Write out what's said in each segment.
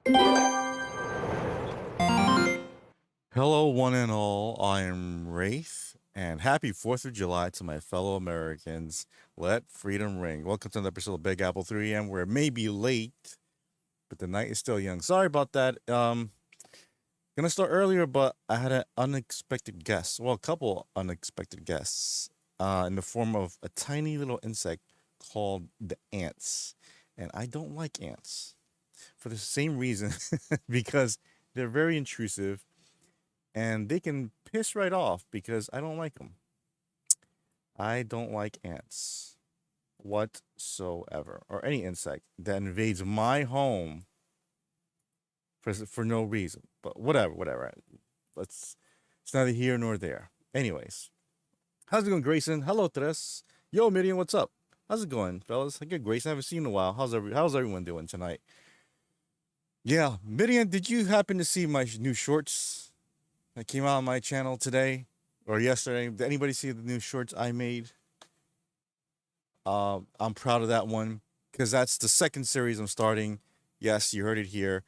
Hello, one and all. I am Wraith, and happy 4th of July to my fellow Americans. Let freedom ring. Welcome to another episode of Big Apple 3M, where it may be late, but the night is still young. Sorry about that. Gonna start earlier, but I had an unexpected guest. Well, a couple unexpected guests, in the form of a tiny little insect called the ants. And I don't like ants for the same reason, because they're very intrusive and they can piss right off because I don't like them. I don't like ants whatsoever, or any insect that invades my home for no reason. But whatever. Let's. It's neither here nor there. Anyways, how's it going, Grayson? Hello, Tres. Yo, Midian, what's up? How's it going, fellas? Good, Grayson. I haven't seen you in a while. How's everyone doing tonight? Yeah, Midian, did you happen to see my new shorts that came out on my channel today or yesterday? Did anybody see the new shorts I made? I'm proud of that one because that's the second series I'm starting. Yes, you heard it here.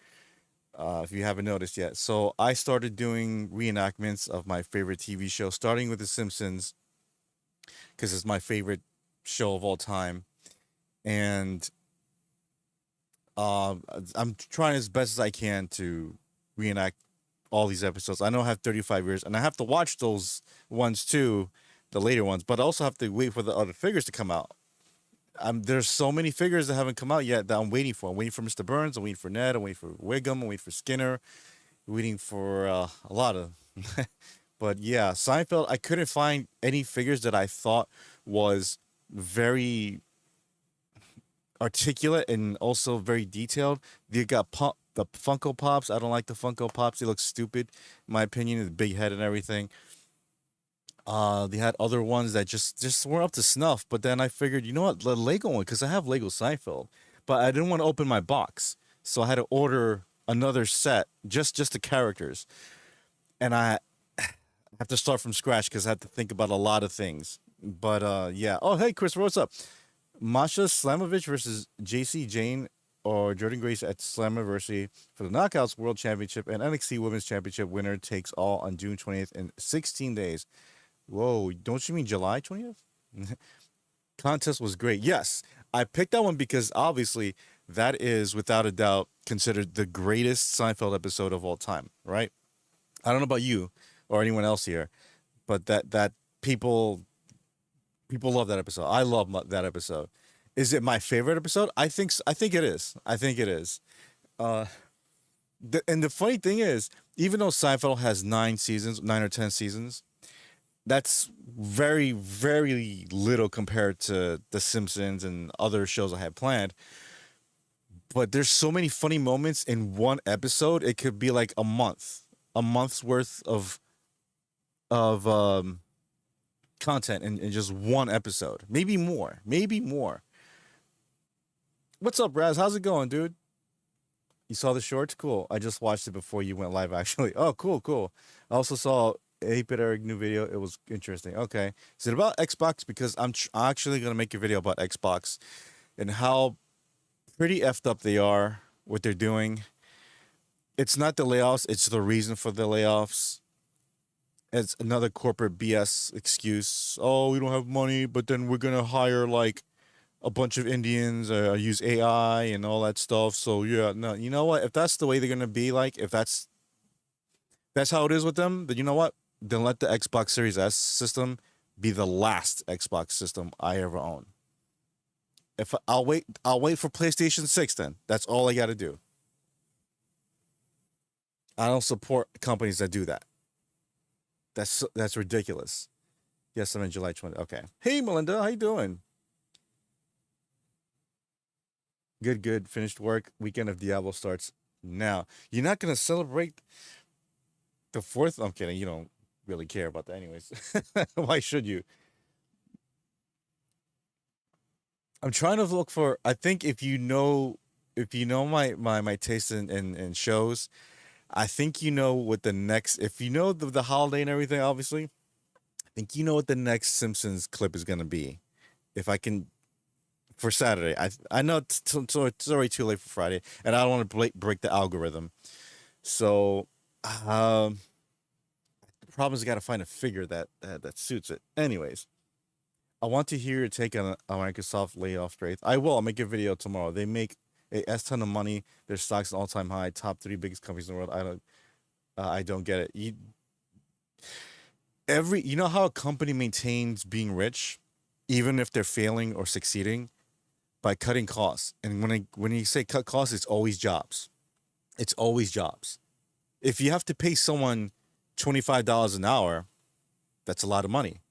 If you haven't noticed yet, so I started doing reenactments of my favorite TV show, starting with The Simpsons because it's my favorite show of all time, and um, I'm trying as best as I can to reenact all these episodes. I know I have 35 years, and I have to watch those ones too, the later ones, but I also have to wait for the other figures to come out. There's so many figures that haven't come out yet that I'm waiting for. I'm waiting for Mr. Burns. I'm waiting for Ned. I'm waiting for Wiggum. I'm waiting for Skinner. Waiting for a lot of. But yeah, Seinfeld. I couldn't find any figures that I thought was very articulate and also very detailed. You got the Funko Pops. I don't like the Funko Pops. They look stupid, in my opinion. The big head and everything. They had other ones that just weren't up to snuff. But then I figured, you know what, the Lego one, because I have Lego Seinfeld, but I didn't want to open my box, so I had to order another set, just the characters, and I have to start from scratch because I have to think about a lot of things. But yeah. Oh, hey, Chris, what's up? Masha Slamovich versus JC Jane or Jordan Grace at Slammiversary for the Knockouts World Championship and NXT Women's Championship. Winner takes all on June 20th in 16 days. Whoa, don't you mean July 20th? Contest was great. Yes, I picked that one because obviously that is without a doubt considered the greatest Seinfeld episode of all time, right? I don't know about you or anyone else here, but that people love that episode. I love that episode. Is it my favorite episode? I think it is. I think it is. Uh, and the funny thing is, even though Seinfeld has 9 seasons, 9 or 10 seasons, that's very little compared to The Simpsons and other shows I had planned. But there's so many funny moments in one episode. It could be like a month's worth of content in just one episode, maybe more. What's up, Raz? How's it going, dude? You saw the shorts? Cool. I just watched it before you went live, actually. Oh, cool. I also saw 8-Bit Eric new video. It was interesting. Okay. Is it about Xbox? Because I'm actually going to make a video about Xbox and how pretty effed up they are, what they're doing. It's not the layoffs, it's the reason for the layoffs. It's another corporate BS excuse. Oh, we don't have money, but then we're going to hire like a bunch of Indians, use AI and all that stuff. So yeah, no, you know what? If that's the way they're gonna be, like, if that's how it is with them, then you know what? Then let the Xbox Series S system be the last Xbox system I ever own. If I'll wait for PlayStation 6. Then that's all I got to do. I don't support companies that do that. That's ridiculous. Yes, I'm in July 20th. Okay. Hey, Melinda, how you doing? Good. Finished work. Weekend of Diablo starts now. You're not gonna celebrate the fourth? I'm kidding. You don't really care about that, anyways. Why should you? I'm trying to look for. I think if you know my taste in shows, I think you know what the next. If you know the holiday and everything, obviously, I think you know what the next Simpsons clip is gonna be. If I can for Saturday. I know it's already too late for Friday, and I don't want to break the algorithm. So, um, the problem is I got to find a figure that suits it. Anyways, I want to hear your take on a Microsoft layoff rate. I will. I'll make a video tomorrow. They make a s ton of money. Their stocks an all time high. Top three biggest companies in the world. I don't get it. You know how a company maintains being rich, even if they're failing or succeeding by cutting costs. And when you say cut costs, it's always jobs. It's always jobs. If you have to pay someone $25 an hour, that's a lot of money.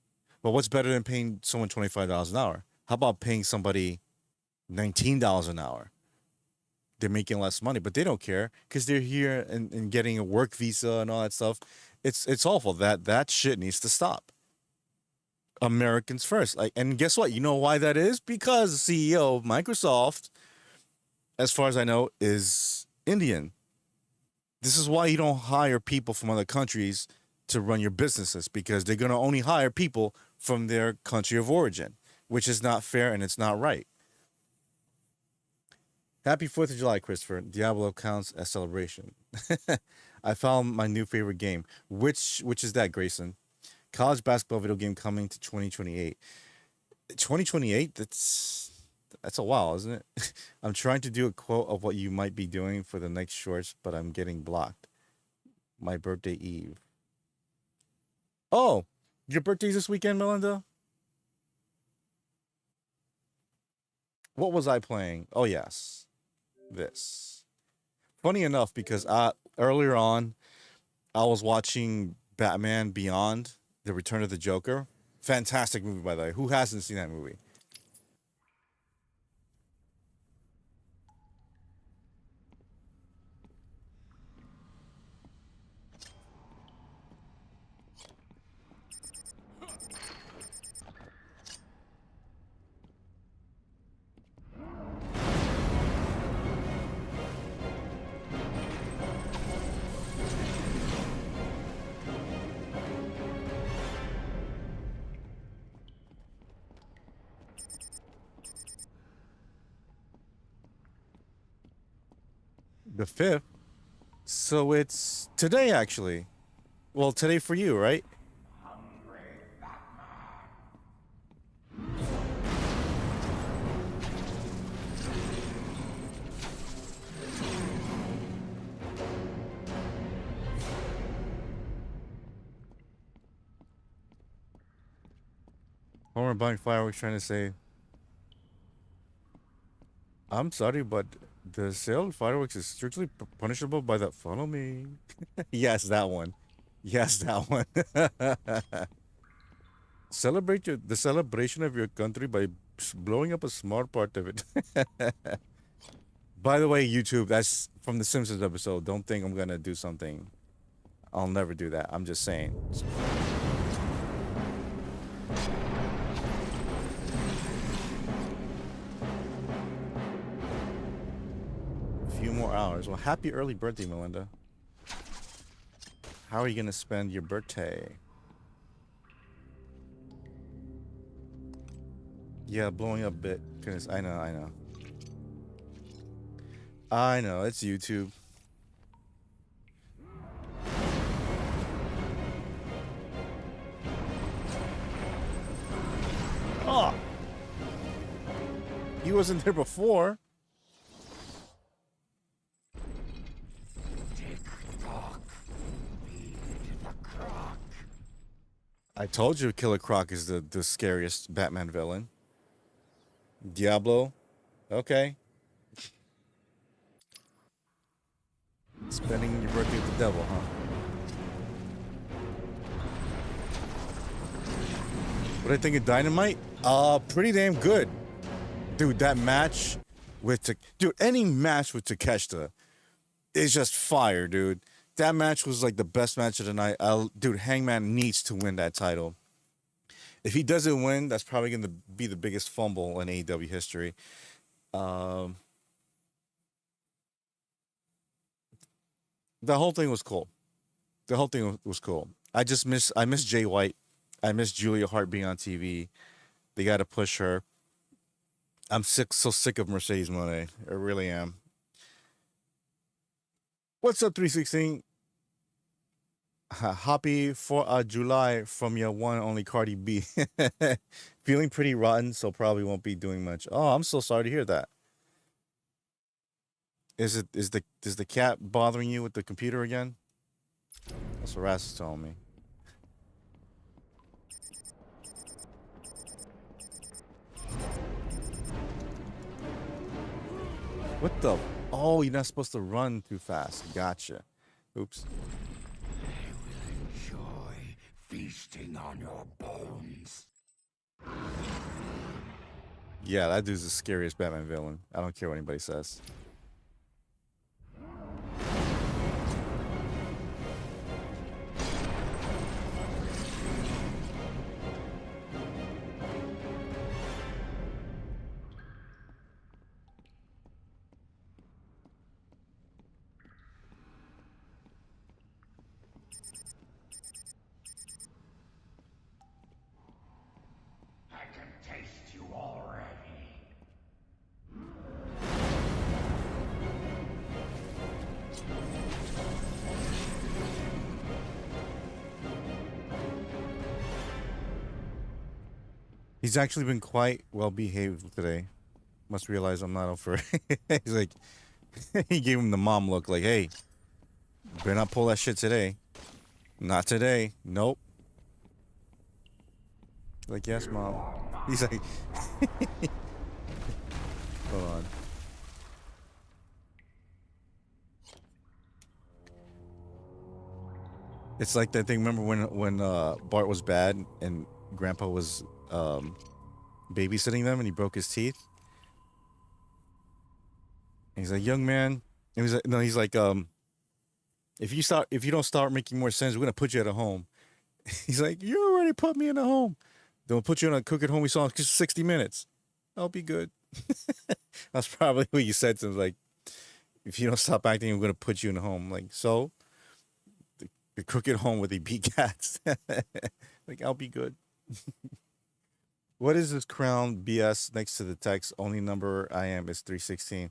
But what's better than paying someone $25 an hour? How about paying somebody $19 an hour? They're making less money, but they don't care because they're here and getting a work visa and all that stuff. It's awful. That shit needs to stop. Americans first. Like, and guess what? You know why that is? Because the CEO of Microsoft, as far as I know, is Indian. This is why you don't hire people from other countries to run your businesses because they're going to only hire people from their country of origin, which is not fair and it's not right. Happy 4th of July, Christopher. Diablo counts as celebration. I found my new favorite game. Which is that, Grayson? College basketball video game coming to 2028. 2028? That's a while, isn't it? I'm trying to do a quote of what you might be doing for the next shorts, but I'm getting blocked. My birthday eve. Oh, your birthday's this weekend, Melinda? What was I playing? Oh, yes. This. Funny enough, because earlier on, I was watching Batman Beyond, The Return of the Joker. Fantastic movie, by the way. Who hasn't seen that movie? The fifth. So it's today, actually. Well, today for you, right? Homer buying fireworks, trying to say, I'm sorry, but the sale of fireworks is strictly punishable by the follow me. Yes, that one. Yes, that one. Celebrate the celebration of your country by blowing up a small part of it. By the way, YouTube, that's from the Simpsons episode. Don't think I'm gonna do something. I'll never do that. I'm just saying. A few more hours. Well, happy early birthday, Melinda. How are you gonna spend your birthday? Yeah, blowing up bit. Goodness, I know, it's YouTube. Oh, he wasn't there before. I told you Killer Croc is the scariest Batman villain. Diablo. Okay. Spending your birthday with the devil, huh? What do I think of Dynamite? Pretty damn good. Dude, that match with dude, any match with Takeshita is just fire, dude. That match was like the best match of the night. Dude, Hangman needs to win that title. If he doesn't win, that's probably going to be the biggest fumble in AEW history. Um, the whole thing was cool. The whole thing was cool. I miss Jay White. I miss Julia Hart being on TV. They got to push her. I'm so sick of Mercedes Monet. I really am. What's up, 316? Happy for July from your one and only Cardi B. Feeling pretty rotten, so probably won't be doing much. Oh, I'm so sorry to hear that. Is the cat bothering you with the computer again? That's what Ras is telling me. What the? Oh, you're not supposed to run too fast. Gotcha. Oops. I will enjoy feasting on your bones. Yeah, that dude's the scariest Batman villain. I don't care what anybody says. I can taste you already. He's actually been quite well behaved today. Must realize I'm not up for it. He's like, he gave him the mom look, like, hey, better not pull that shit today. Not today. Nope. Like, yes, mom. He's like, hold on. It's like that thing. Remember when Bart was bad and Grandpa was babysitting them and he broke his teeth? And he's like, young man. And he's like, no, he's like, if you don't start making more sense, we're gonna put you at a home. He's like, you already put me in a home. Then we'll put you in a cook at home we saw in 60 minutes. I'll be good. That's probably what you said to him. Like, if you don't stop acting, we're gonna put you in a home. Like, so the cook at home with the beat cats. Like, I'll be good. What is this crown BS next to the text? Only number I am is 316.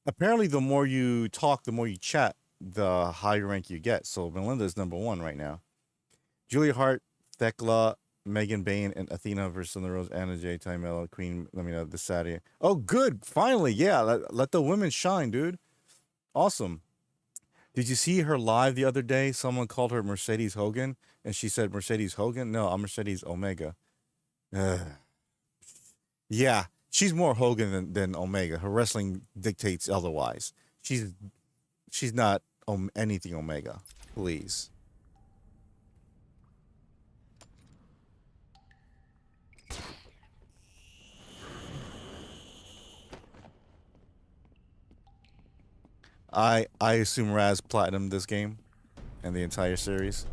Apparently, the more you talk, the more you chat, the higher rank you get. So Melinda is number one right now. Julia Hart, Thekla, Megan Bain, and Athena versus the Rose, Anna J, Timella, Queen. Let me know this Saturday. Oh, good. Finally. Yeah. Let the women shine, dude. Awesome. Did you see her live the other day? Someone called her Mercedes Hogan, and she said Mercedes Hogan. No, I'm Mercedes Omega. Ugh. Yeah, she's more Hogan than Omega. Her wrestling dictates otherwise. She's not anything Omega. Please. I assume Raz platinum this game and the entire series.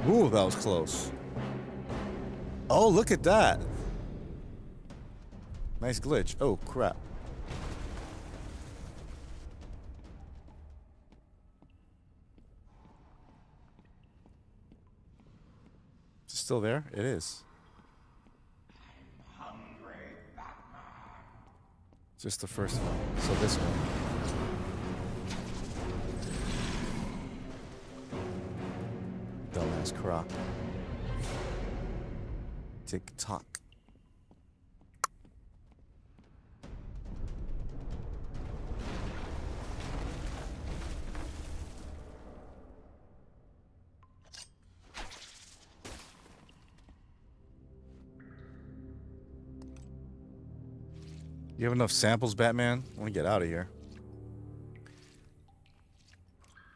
Ooh, that was close. Oh, look at that. Nice glitch. Oh, crap. Is it still there? It is. Hungry Batman. Just the first one. So this one. Dumbass croc. Tick tock. You have enough samples, Batman? I want to get out of here.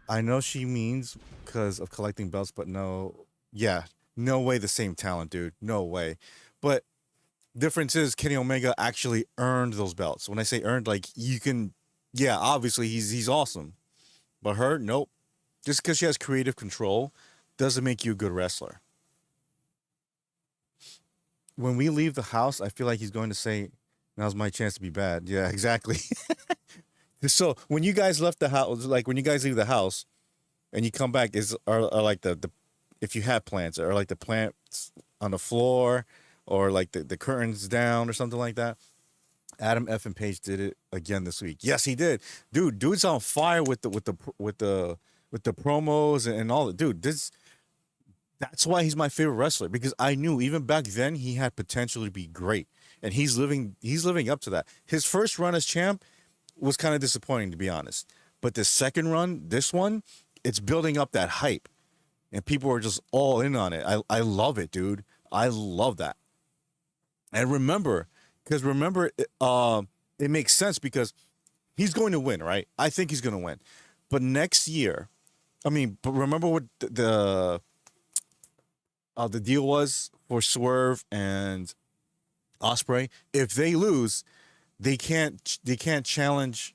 I know she means because of collecting belts, but no. Yeah, no way the same talent, dude. No way. But difference is Kenny Omega actually earned those belts. When I say earned, like you can Yeah, obviously he's awesome, but her, nope. Just because she has creative control doesn't make you a good wrestler. When we leave the house, I feel like he's going to say, "Now's my chance to be bad." Yeah, exactly. So when you guys left the house, like when you guys leave the house and you come back, are like the if you have plants, are like the plants on the floor or like the curtains down or something like that. Adam F and Page did it again this week. Yes, he did. Dude's on fire with the promos and all that. Dude, this that's why he's my favorite wrestler because I knew even back then he had potential to be great. And he's living up to that. His first run as champ was kind of disappointing to be honest. But the second run, this one, it's building up that hype. And people are just all in on it. I love it, dude. I love that. And remember, it makes sense because he's going to win, right? I think he's going to win. But next year, I mean, but remember what the deal was for Swerve and Osprey. If they lose, they can't challenge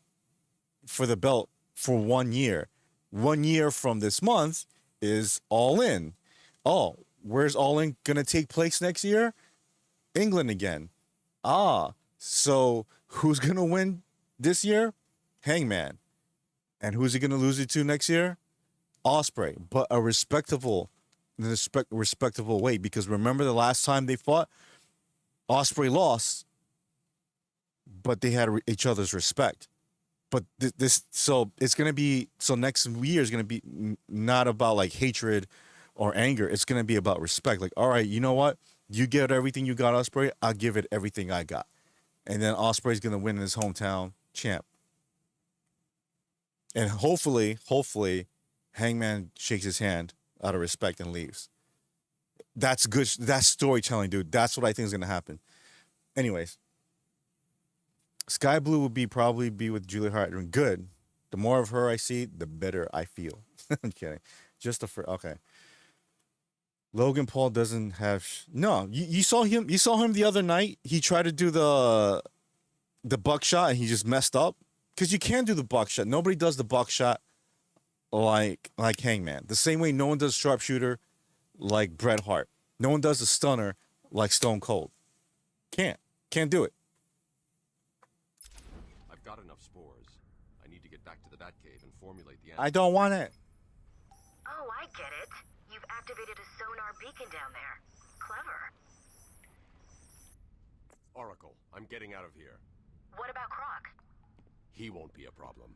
for the belt for 1 year. 1 year from this month is All In. Oh, where's All In gonna take place next year? England again. Ah, so who's gonna win this year? Hangman. And who's he gonna lose it to next year? Osprey, but a respectable way. Because remember the last time they fought, Osprey lost, but they had each other's respect. But this, so it's gonna be, so next year is gonna be not about like hatred or anger. It's gonna be about respect. Like, all right, you know what? You get everything you got, Osprey. I'll give it everything I got, and then Osprey's gonna win in his hometown champ. And hopefully, Hangman shakes his hand out of respect and leaves. That's good. That's storytelling, dude. That's what I think is gonna happen. Anyways, Sky Blue will probably be with Julia Hart. And good. The more of her I see, the better I feel. I'm kidding. Just the for okay. Logan Paul doesn't have no. You saw him. You saw him the other night. He tried to do the buckshot and he just messed up because you can't do the buckshot. Nobody does the buckshot like Hangman. The same way no one does sharpshooter like Bret Hart. No one does the stunner like Stone Cold. Can't can't do it. I've got enough spores. I need to get back to the Batcave and formulate the I antidote. don't want it. Oh, I get it. You've activated a sonar beacon down there. Clever. Oracle, I'm getting out of here. What about Croc? He won't be a problem.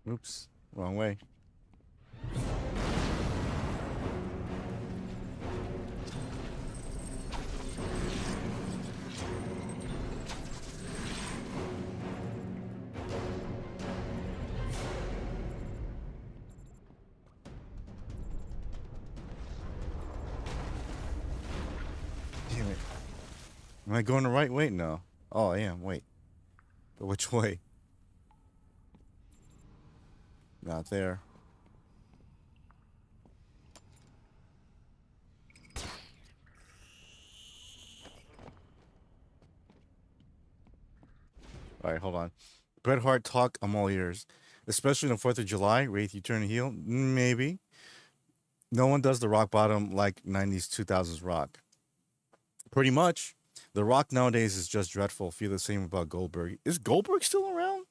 Oops, wrong way. Damn it. Am I going the right way? No. Oh, I am. Wait. But which way? Not there. All right, hold on. Bret Hart talk. I'm all ears. Especially on the 4th of July. Wraith, you turn heel? Maybe. No one does the rock bottom like 90s, 2000s rock. Pretty much. The rock nowadays is just dreadful. Feel the same about Goldberg. Is Goldberg still around?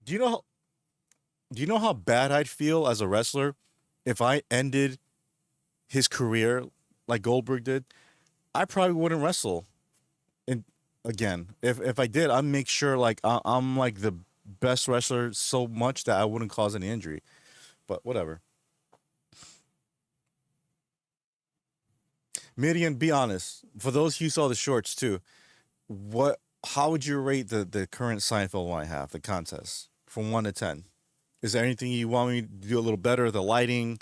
Do you know how, do you know how bad I'd feel as a wrestler if I ended his career like Goldberg did? I probably wouldn't wrestle in, again. If I did, I'd make sure like I'm like the best wrestler so much that I wouldn't cause any injury. But whatever. Midian, be honest. For those who saw the shorts too, what? How would you rate the current Seinfeld one I have, the contest, from 1 to 10? Is there anything you want me to do a little better, the lighting,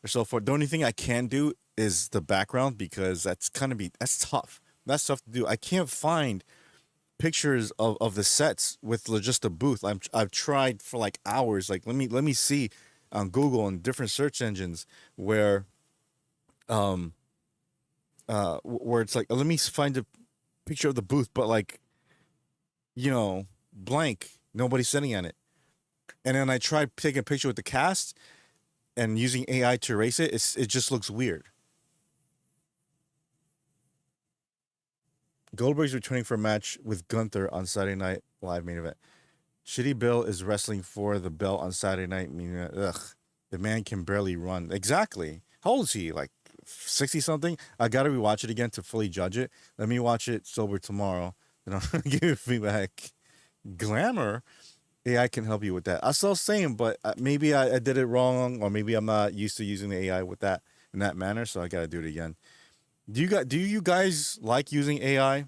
or so forth? The only thing I can do is the background because that's tough. That's tough to do. I can't find pictures of the sets with just a booth. I've tried for like hours. Like let me see on Google and different search engines where where it's like let me find a picture of the booth, but like blank, nobody's sitting on it. And then I tried taking a picture with the cast and using AI to erase it. It just looks weird. Goldberg's returning for a match with Gunther on Saturday Night Live main event. Shitty Bill is wrestling for the belt on Saturday night. Ugh, the man can barely run. Exactly. How old is he? Like 60 something? I gotta rewatch it again to fully judge it. Let me watch it sober tomorrow. And I'll give you feedback. Glamour. AI can help you with that. I still saying, but maybe I did it wrong, or maybe I'm not used to using the AI with that in that manner. So I gotta do it again. Do you guys like using AI?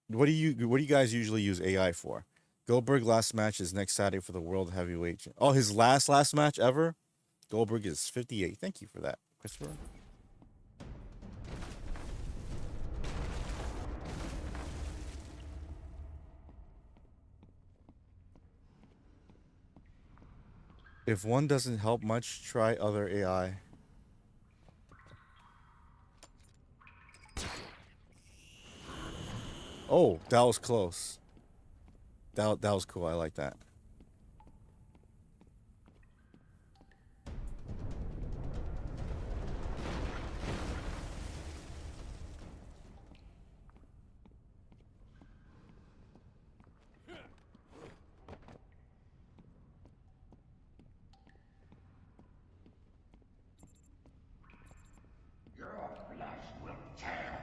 What do you guys usually use AI for? Goldberg last match is next Saturday for the World Heavyweight. Oh, his last match ever. Goldberg is 58. Thank you for that, Christopher. If one doesn't help much, try other AI. Oh, that was close. That was cool. I like that. Your flesh will tear.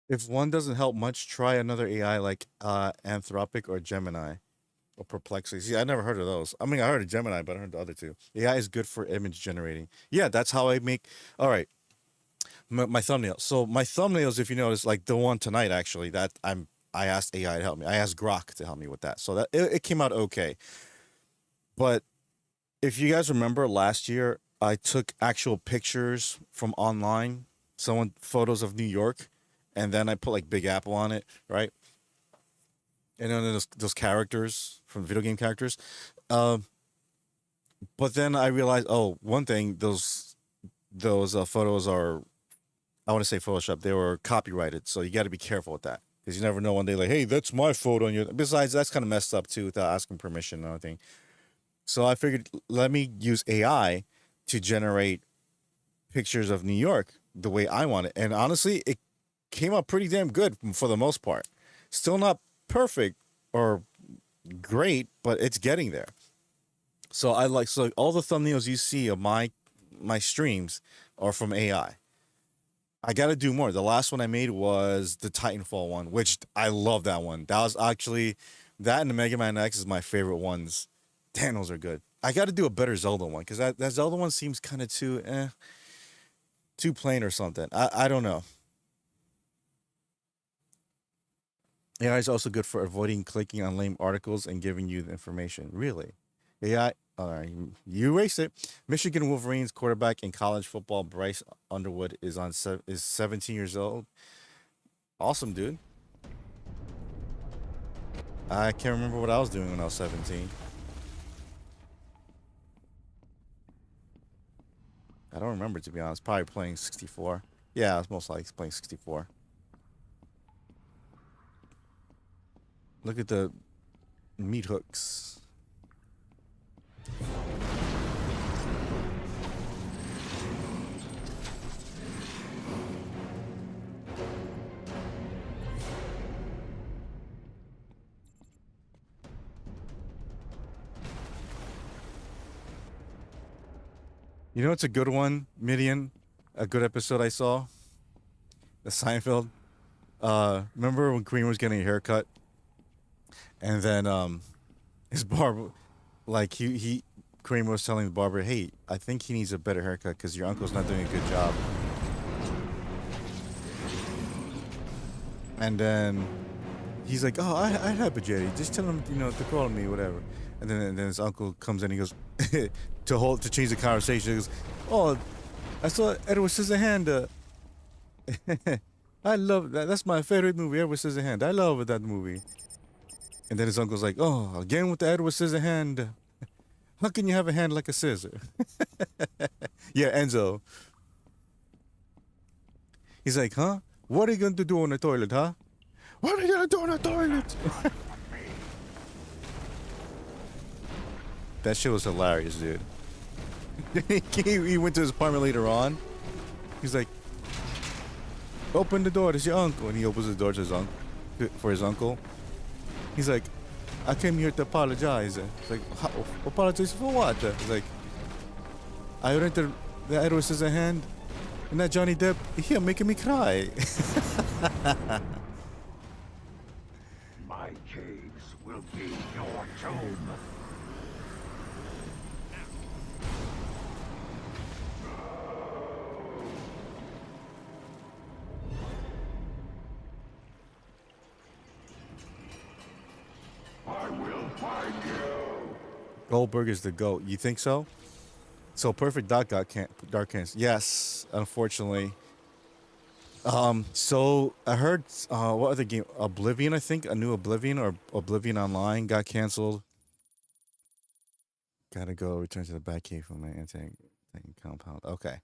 If one doesn't help much, try another AI like Anthropic or Gemini or Perplexity. See, I never heard of those. I mean, I heard of Gemini, but I heard the other two. AI is good for image generating. Yeah, that's how I make. All right, my thumbnail. So my thumbnails, if you notice, like the one tonight, actually, that I asked AI to help me. I asked Grok to help me with that. So that it came out okay. But if you guys remember last year, I took actual pictures from online, someone photos of New York, and then I put like Big Apple on it, right? And then those characters from video game characters. Um, but then I realized, oh, one thing, those photos are, I want to say Photoshop. They were copyrighted, so you got to be careful with that because you never know one day, like, hey, that's my photo. And you. Besides, that's kind of messed up too, without asking permission and everything. So I figured, let me use AI to generate pictures of New York the way I want it. And honestly, it came out pretty damn good for the most part. Still not perfect or great, but it's getting there. So all the thumbnails you see of my streams are from AI. I got to do more. The last one I made was the Titanfall one, which I love that one. That was actually that and the Mega Man X is my favorite ones. Damn, those are good. I got to do a better Zelda one because that Zelda one seems kind of too plain or something. I don't know. AI is also good for avoiding clicking on lame articles and giving you the information. Really? AI, all right, you erased it. Michigan Wolverines quarterback in college football Bryce Underwood is 17 years old. Awesome, dude. I can't remember what I was doing when I was 17. I don't remember, to be honest. Probably playing 64. Yeah, I was most likely playing 64. Look at the meat hooks. You know, it's a good one, Midian. A good episode I saw. The Seinfeld. Remember when Kareem was getting a haircut, and then his barber, like he Kareem was telling the barber, "Hey, I think he needs a better haircut because your uncle's not doing a good job." And then he's like, "Oh, I have a Jerry. Just tell him, to call me, whatever." And then his uncle comes in. He goes to change the conversation. He goes, "Oh, I saw Edward Scissorhand. I love that. That's my favorite movie, Edward Scissorhand. I love that movie." And then his uncle's like, "Oh, again with the Edward Scissorhand. How can you have a hand like a scissor?" Yeah, Enzo. He's like, "Huh? What are you going to do on the toilet, huh? What are you going to do on the toilet?" That shit was hilarious, dude. He went to his apartment later on. He's like, "Open the door. It's your uncle." And he opens the door to his uncle, for his uncle. He's like, "I came here to apologize." It's like, "Apologize for what?" He's like, "I rented the Edward Scissorhand, and that Johnny Depp, here making me cry." My caves will be your tomb. I will find you. Goldberg is the GOAT. You think so? So Perfect Dark got Dark Cancer. Yes, unfortunately. So I heard what other game? Oblivion, I think. A new Oblivion or Oblivion Online got canceled. Gotta go return to the Batcave for my anti compound. Okay.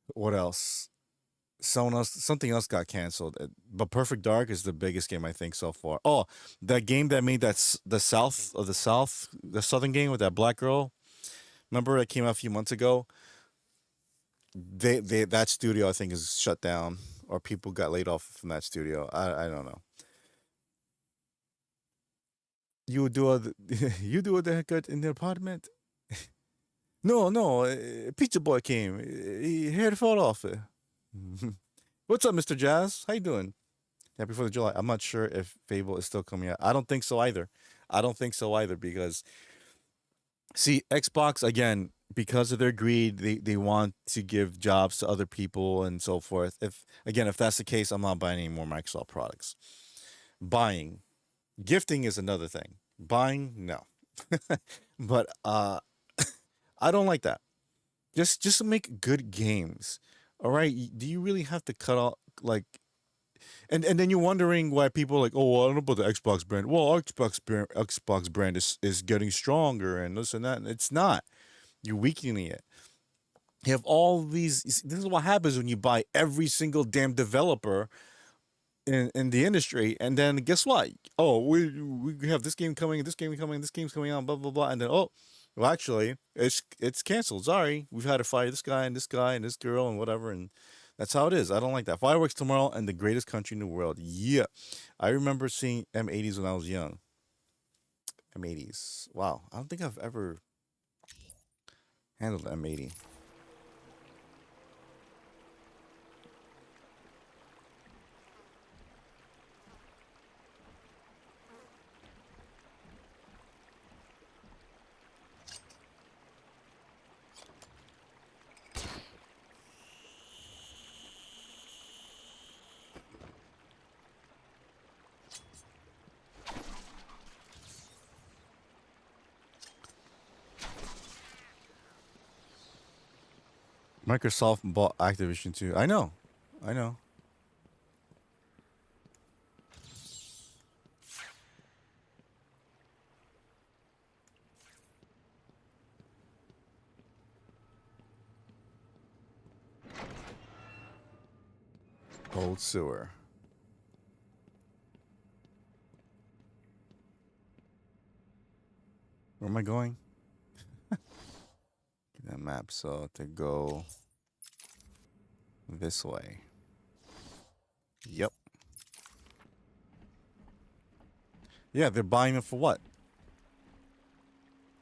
What else? Something else got canceled. But Perfect Dark is the biggest game I think so far. Oh, that game that made the southern game with that black girl. Remember it came out a few months ago? They that studio I think is shut down or people got laid off from that studio. I don't know. You do a you do the haircut in the apartment? No, no. Pizza boy came. He hair fall off. What's up, Mr. Jazz? How you doing? Happy 4th of July. I'm not sure if Fable is still coming out. I don't think so either. I don't think so either because see, Xbox again, because of their greed, they want to give jobs to other people and so forth. If that's the case, I'm not buying any more Microsoft products. Buying, gifting is another thing. Buying, no. But I don't like that. Just make good games. All right. Do you really have to cut off like and then you're wondering why people are like, oh, well, I don't know about the Xbox brand. Well, Xbox brand is getting stronger and this and that. And it's not. You're weakening it. You have all these. This is what happens when you buy every single damn developer in the industry, and then guess what? Oh, we have this game coming, this game coming, this game's coming out, blah blah blah, and then oh, well, actually, it's canceled. Sorry, we've had to fire this guy and this guy and this girl and whatever, and that's how it is. I don't like that. Fireworks tomorrow and the greatest country in the world. Yeah, I remember seeing M80s when I was young. M80s. Wow, I don't think I've ever handled M80. Microsoft bought Activision too. I know. I know. Old sewer. Where am I going? That map. So to go this way. Yep. Yeah, they're buying them for what?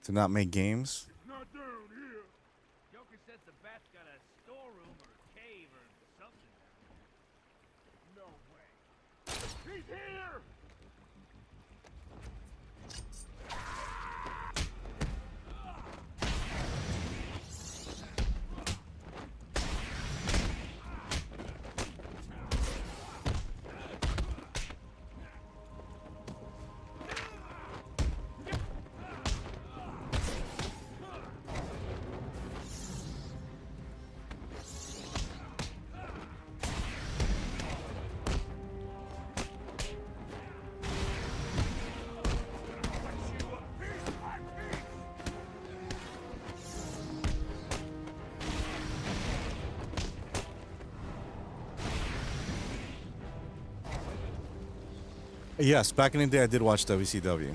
To not make games? Not down here. Joker says the bat's got a storeroom or a cave or something. Yes, back in the day, I did watch WCW.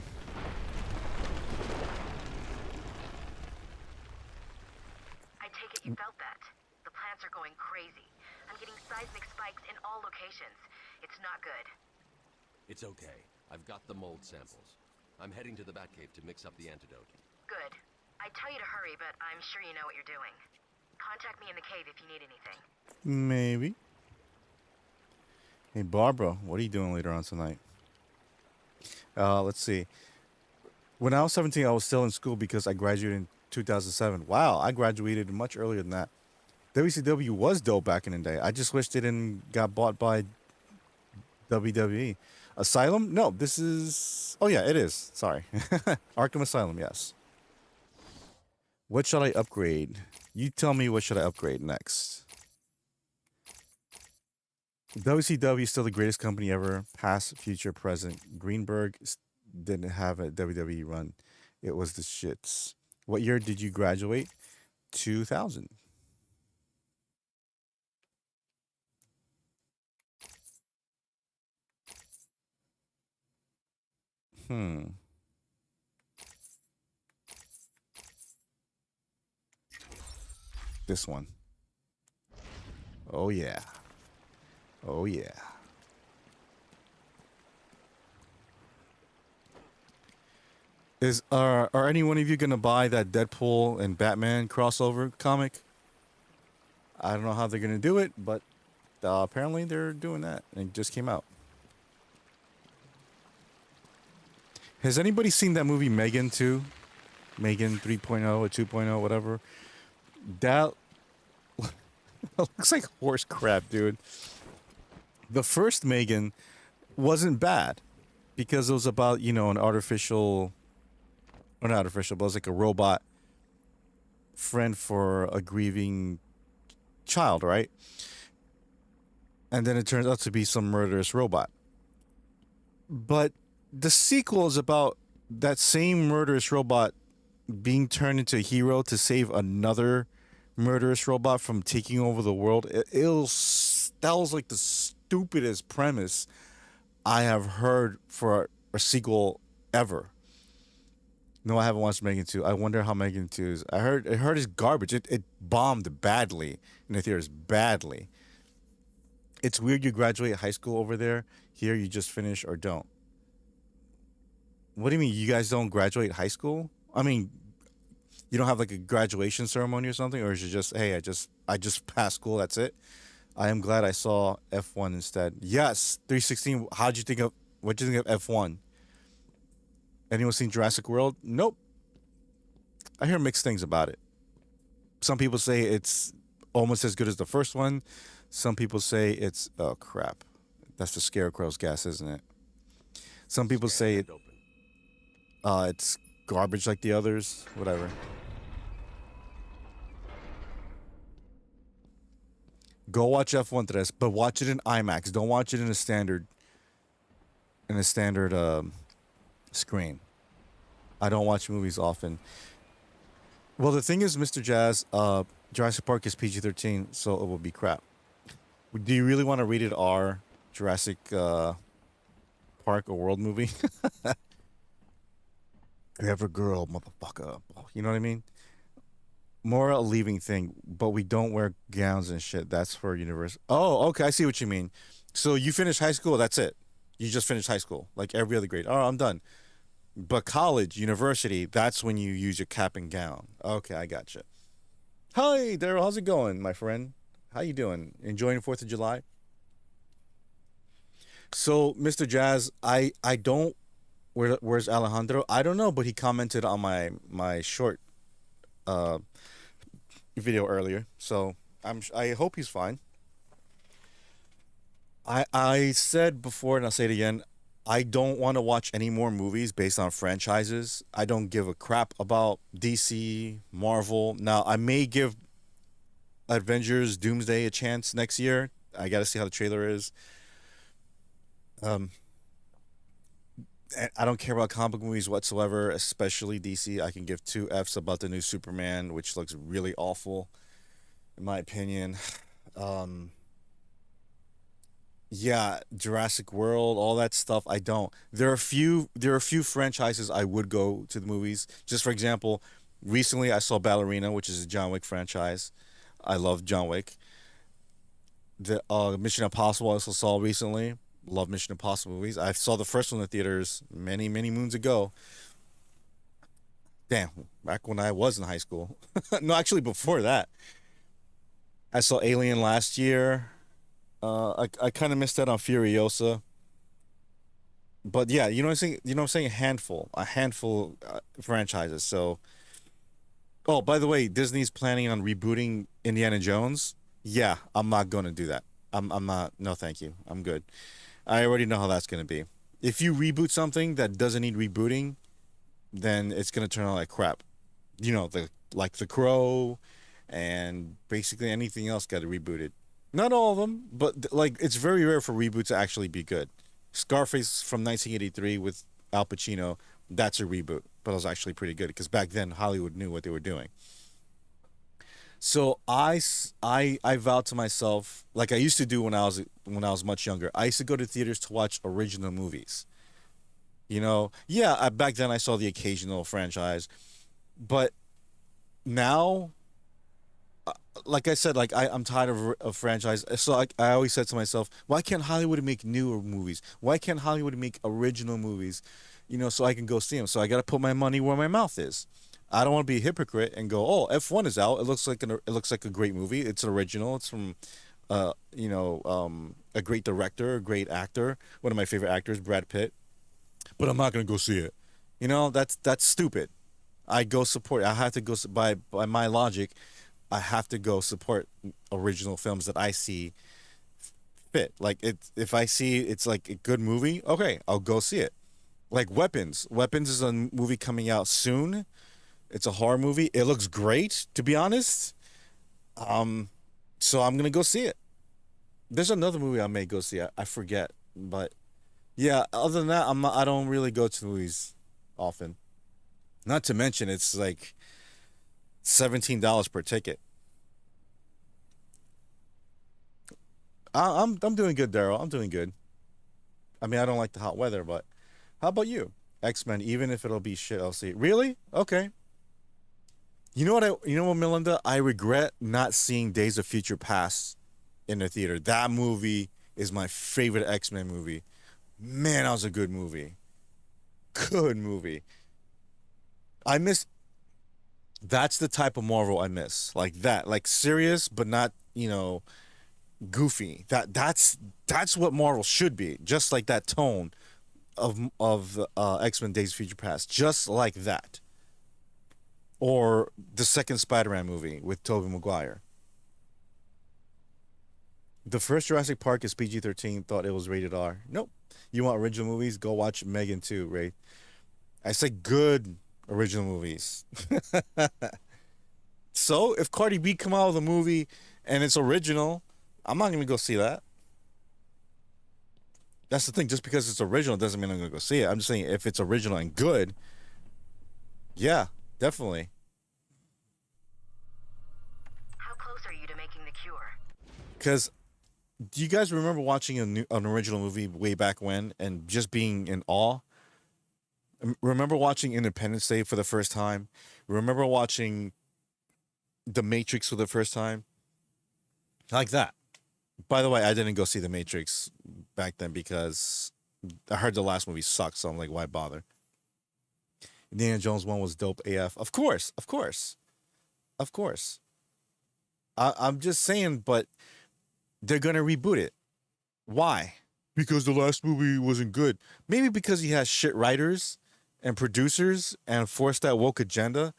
I take it you felt that. The plants are going crazy. I'm getting seismic spikes in all locations. It's not good. It's okay. I've got the mold samples. I'm heading to the Batcave to mix up the antidote. Good. I'd tell you to hurry, but I'm sure you know what you're doing. Contact me in the cave if you need anything. Maybe. Hey, Barbara, what are you doing later on tonight? Let's see. When I was 17, I was still in school because I graduated in 2007. Wow, I graduated much earlier than that. WCW was dope back in the day. I just wished it didn't got bought by WWE. Asylum? No, this is. Oh yeah, it is. Sorry, Arkham Asylum. Yes. What should I upgrade? You tell me what should I upgrade next. WCW is still the greatest company ever, past, future, present. Greenberg didn't have a WWE run. It was the shits. What year did you graduate? 2000. Hmm. This one. Oh yeah. Oh yeah. Is are any one of you gonna buy that Deadpool and Batman crossover comic? I don't know how they're gonna do it, but apparently they're doing that. And it just came out. Has anybody seen that movie Megan 2? Megan 3.0 or 2.0, whatever. That looks like horse crap, dude. The first Megan wasn't bad because it was about, an artificial, or not artificial, but it was like a robot friend for a grieving child, right? And then it turns out to be some murderous robot. But the sequel is about that same murderous robot being turned into a hero to save another murderous robot from taking over the world. That was like the stupidest premise I have heard for a sequel ever. No, I haven't watched Megan 2. I wonder how Megan 2 is. I heard it's garbage. It bombed badly in the theaters. Badly. It's weird you graduate high school over there. Here you just finish or don't. What do you mean you guys don't graduate high school? I mean, you don't have like a graduation ceremony or something, or is it just, hey, I just passed school, that's it? I am glad I saw F1 instead. Yes, 316. How'd you think of what'd you think of F1? Anyone seen Jurassic World? Nope. I hear mixed things about it. Some people say it's almost as good as the first one. Some people say it's oh crap. That's the scarecrow's gas, isn't it? Some people Scan say and open. it's garbage like the others. Whatever. Go watch F1 Tres, but watch it in IMAX. Don't watch it in a standard screen. I don't watch movies often. Well, the thing is, Mr. Jazz, Jurassic Park is PG-13, so it will be crap. Do you really want to rated R Jurassic Park or World movie? Ever girl, motherfucker. You know what I mean? More a leaving thing, but we don't wear gowns and shit. That's for universe. Oh, okay, I see what you mean. So you finish high school, that's it. You just finished high school, like every other grade. Oh, I'm done. But college, university, that's when you use your cap and gown. Okay, I gotcha. Hi, Daryl. How's it going, my friend? How you doing? Enjoying 4th of July? So, Mr. Jazz, I don't. Where's Alejandro? I don't know, but he commented on my short uh video earlier. So I hope he's fine. I said before and I'll say it again. I don't want to watch any more movies based on franchises. I don't give a crap about DC, Marvel. Now I may give Avengers Doomsday a chance next year. I got to see how the trailer is. Um, and I don't care about comic movies whatsoever, especially DC. I can give two Fs about the new Superman, which looks really awful, in my opinion. Um, Yeah, Jurassic World, all that stuff. I don't. There are a few franchises I would go to the movies. Just for example, recently I saw Ballerina, which is a John Wick franchise. I love John Wick. The Mission Impossible I also saw recently. Love Mission Impossible movies. I saw the first one in the theaters many moons ago. Damn, back when I was in high school. No, actually before that. I saw Alien last year. I kind of missed out on Furiosa. But yeah, you know what I'm saying. You know what I'm saying. A handful franchises. So, oh, by the way, Disney's planning on rebooting Indiana Jones. Yeah, I'm not gonna do that. I'm not. No, thank you. I'm good. I already know how that's gonna be. If you reboot something that doesn't need rebooting, then it's gonna turn out like crap. You know, the Crow, and basically anything else got rebooted. Not all of them, but like it's very rare for reboots to actually be good. Scarface from 1983 with Al Pacino, that's a reboot, but it was actually pretty good because back then Hollywood knew what they were doing. So I vowed to myself, like I used to do when I was much younger. I used to go to theaters to watch original movies. You know, yeah, back then I saw the occasional franchise, but now, like I said, like I'm tired of franchise. So I always said to myself, why can't Hollywood make newer movies? Why can't Hollywood make original movies? You know, so I can go see them. So I got to put my money where my mouth is. I don't want to be a hypocrite and go, oh, F1 is out. It looks like a great movie. It's an original. It's from, a great director, a great actor. One of my favorite actors, Brad Pitt. But I'm not gonna go see it. You know, that's stupid. I go support. I have to go by my logic. I have to go support original films that I see fit. Like it, if I see it's like a good movie, okay, I'll go see it. Like Weapons. Weapons is a movie coming out soon. It's a horror movie. It looks great, to be honest. Um, so I'm gonna go see it. There's another movie I may go see. I forget, but yeah. Other than that, I don't really go to movies often. Not to mention, it's like $17 per ticket. I'm doing good, Daryl. I'm doing good. I mean, I don't like the hot weather, but how about you? X Men, even if it'll be shit, I'll see. Really? Okay. You know what, Melinda? I regret not seeing Days of Future Past in the theater. That movie is my favorite X Men movie. Man, that was a good movie. Good movie. I miss. That's the type of Marvel I miss. Like that, like serious, but not goofy. That's what Marvel should be. Just like that tone of X Men Days of Future Past. Just like that. Or the second Spider-Man movie with Tobey Maguire. The first Jurassic Park is PG-13. Thought it was rated R. Nope. You want original movies? Go watch Megan 2, Ray. I said good original movies. So if Cardi B come out with a movie and it's original, I'm not gonna go see that. That's the thing. Just because it's original doesn't mean I'm gonna go see it. I'm just saying if it's original and good, yeah, definitely. How close are you to making the cure? Because do you guys remember watching an original movie way back when and just being in awe? Remember watching Independence Day for the first time? Remember watching The Matrix for the first time? Like that. By the way, I didn't go see The Matrix back then because I heard the last movie sucked, so I'm like, why bother? Indiana Jones 1 was dope AF. Of course, of course, of course. I'm just saying, but they're gonna reboot it. Why? Because the last movie wasn't good. Maybe because he has shit writers and producers and forced that woke agenda.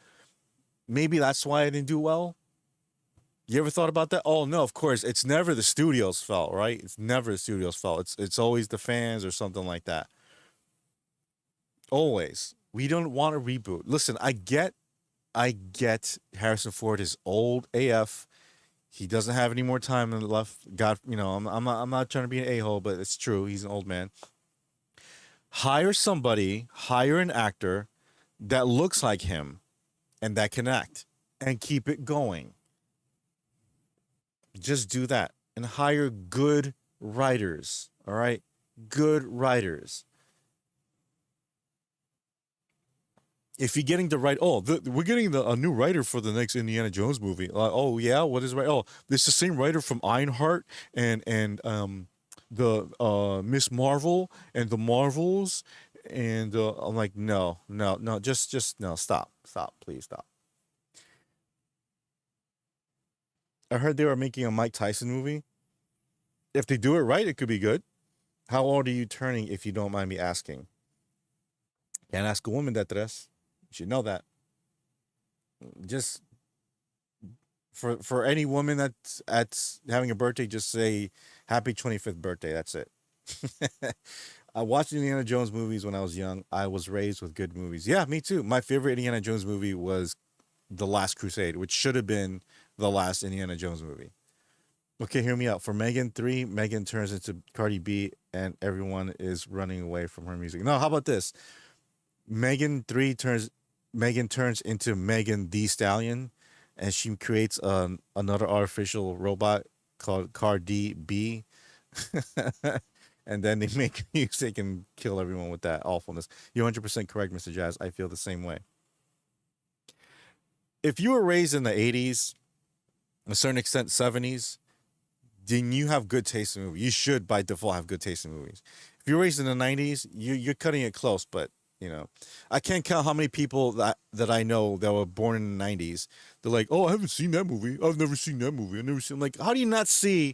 Maybe that's why it didn't do well. You ever thought about that? Oh no, of course. It's never the studio's fault, right? It's never the studio's fault. It's always the fans or something like that. Always. We don't want a reboot. Listen, I get Harrison Ford is old AF. He doesn't have any more time left. God, I'm not trying to be an a-hole, but it's true. He's an old man. Hire an actor that looks like him and that can act and keep it going. Just do that and hire good. writers. All right, good writers. If you're getting the right, we're getting a new writer for the next Indiana Jones movie. Oh yeah, what is right? Oh, it's the same writer from Ironheart and the Miss Marvel and the Marvels, and I'm like, no, no, no, just no, stop, please stop. I heard they were making a Mike Tyson movie. If they do it right, it could be good. How old are you turning, if you don't mind me asking? Can't ask a woman that, Tres. You should know that. Just for any woman that's having a birthday, just say happy 25th birthday. That's it. I watched Indiana Jones movies when I was young. I was raised with good movies. Yeah, me too. My favorite Indiana Jones movie was The Last Crusade, which should have been the last Indiana Jones movie. Okay, hear me out. For Megan 3, Megan turns into Cardi B and everyone is running away from her music. No, how about this? Megan 3 turns Megan turns into Megan the Stallion and she creates another artificial robot called Cardi B. And then they make music and kill everyone with that awfulness. You're 100% correct, Mr. Jazz. I feel the same way. If you were raised in the 80s, a certain extent 70s, then you have good taste in movies. You should by default have good taste in movies. If you're raised in the 90s, you're cutting it close, but you know, I can't count how many people that I know that were born in the 90s. They're like, "Oh, I haven't seen that movie. I've never seen that movie. I've never seen." Like, how do you not see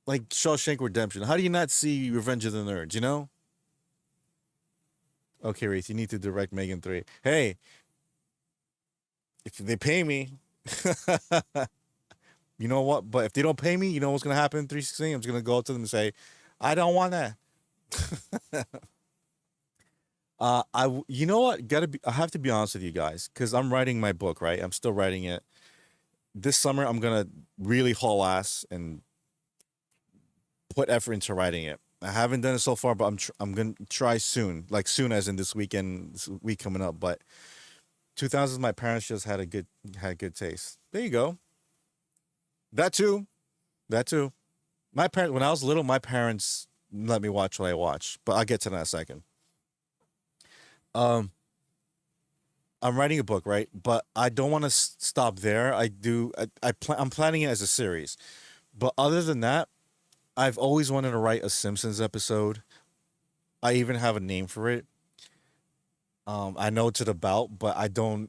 like Shawshank Redemption? How do you not see Revenge of the Nerds? You know? Okay, Race, you need to direct Megan 3. Hey, if they pay me, you know what? But if they don't pay me, you know what's gonna happen? 316. I'm just gonna go up to them and say, "I don't want that." You know what? I have to be honest with you guys because I'm writing my book, right? I'm still writing it. This summer, I'm gonna really haul ass and put effort into writing it. I haven't done it so far, but I'm gonna try soon, like soon as in this weekend, this week coming up. But 2000s, my parents just had good taste. There you go. That too. That too. My parents, when I was little, my parents let me watch what I watch, but I'll get to that in a second. Um, I'm writing a book, right? But I don't want to stop there. I'm planning it as a series. But other than that, I've always wanted to write a Simpsons episode. I even have a name for it. I know what it's about, but I don't.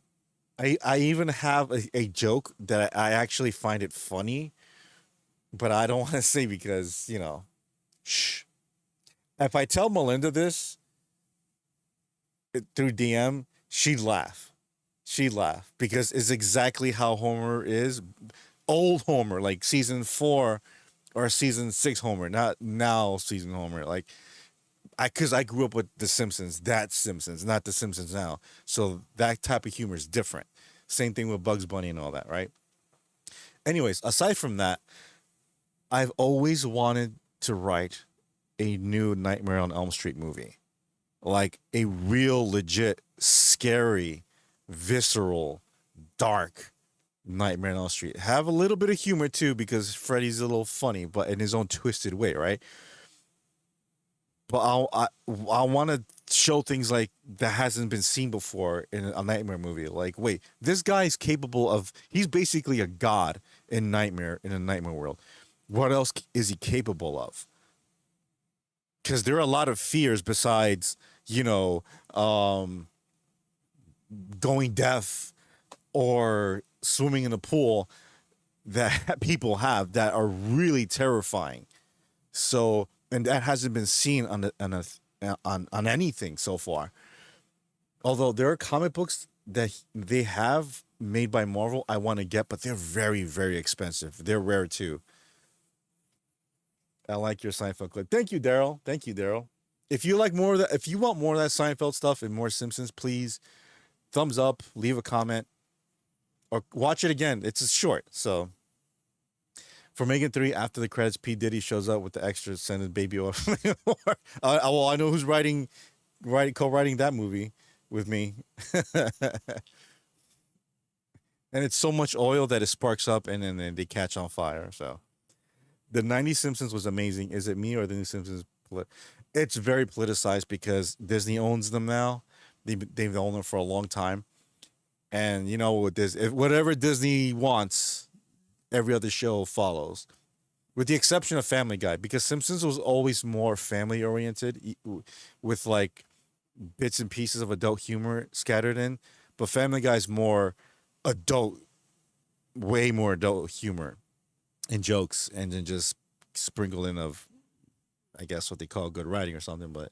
I even have a joke that I actually find it funny, but I don't want to say because shh. If I tell Melinda this through DM, she'd laugh. She'd laugh because it's exactly how Homer is. Old Homer, like season 4 or season 6 Homer, not now season Homer. Like because I grew up with The Simpsons, that Simpsons, not The Simpsons now. So that type of humor is different. Same thing with Bugs Bunny and all that, right? Anyways, aside from that, I've always wanted to write a new Nightmare on Elm Street movie. Like a real legit scary, visceral, dark Nightmare on Elm Street. Have a little bit of humor too because Freddy's a little funny, but in his own twisted way, right? But I want to show things like that hasn't been seen before in a Nightmare movie. Like, wait, this guy's capable of. He's basically a god in a Nightmare world. What else is he capable of? Because there are a lot of fears besides, you know, going deaf or swimming in a pool that people have that are really terrifying. So, and that hasn't been seen on anything so far. Although there are comic books that they have made by Marvel, I want to get, but they're very, very expensive. They're rare too. I like your Seinfeld clip. Thank you, Daryl. Thank you, Daryl. If you like more of that, if you want more of that Seinfeld stuff and more Simpsons, please thumbs up, leave a comment, or watch it again. It's short, so for Megan 3, after the credits, P. Diddy shows up with the extra sending baby oil. Well, I know who's co-writing that movie with me. And it's so much oil that it sparks up and then they catch on fire. So The '90s Simpsons was amazing. Is it me or the new Simpsons? It's very politicized because Disney owns them now. They've owned them for a long time, and you know with this, if whatever Disney wants, every other show follows, with the exception of Family Guy, because Simpsons was always more family oriented, with like bits and pieces of adult humor scattered in, but Family Guy's more adult, way more adult humor and jokes, and then just sprinkle in of, I guess, what they call good writing or something. But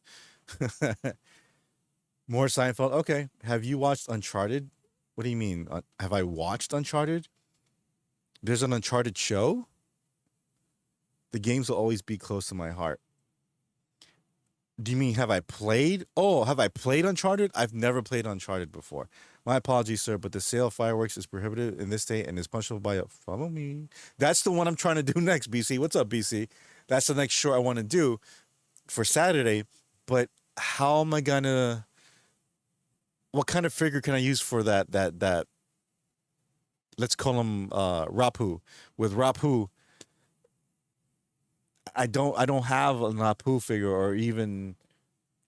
more Seinfeld. Okay, have you watched Uncharted? What do you mean? Have I watched Uncharted? There's an Uncharted show. The games will always be close to my heart. Do you mean have I played? Oh, have I played Uncharted? I've never played Uncharted before. My apologies, sir, but the sale of fireworks is prohibited in this state and is punishable by a follow me. That's the one I'm trying to do next, BC. What's up, BC? That's the next short I want to do for Saturday. But how am I gonna? What kind of figure can I use for that? Let's call him Rapu. With Rapu, I don't have a Rapu figure or even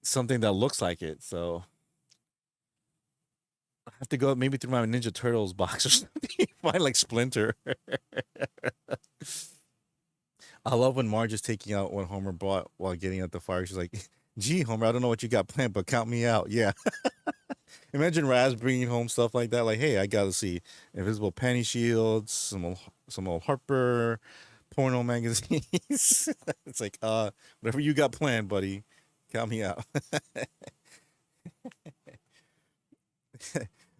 something that looks like it. So I have to go maybe through my Ninja Turtles box or something. Find like Splinter. I love when Marge is taking out what Homer bought while getting at the fire. She's like, "Gee, Homer, I don't know what you got planned, but count me out." Yeah. Imagine Raz bringing home stuff like that. Like, hey, I gotta see invisible panty shields, some old Harper porno magazines. It's like, whatever you got planned, buddy, count me out.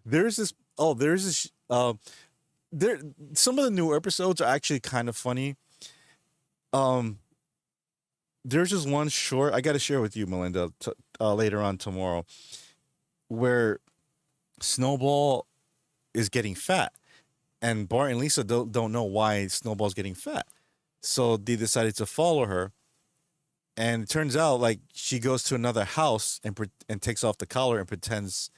there's this. Oh, there's this. There. Some of the newer episodes are actually kind of funny. Um, there's just one short I got to share with you, Melinda, later on tomorrow, where Snowball is getting fat, and Bart and Lisa don't know why Snowball's getting fat, so they decided to follow her. And it turns out like she goes to another house and takes off the collar and pretends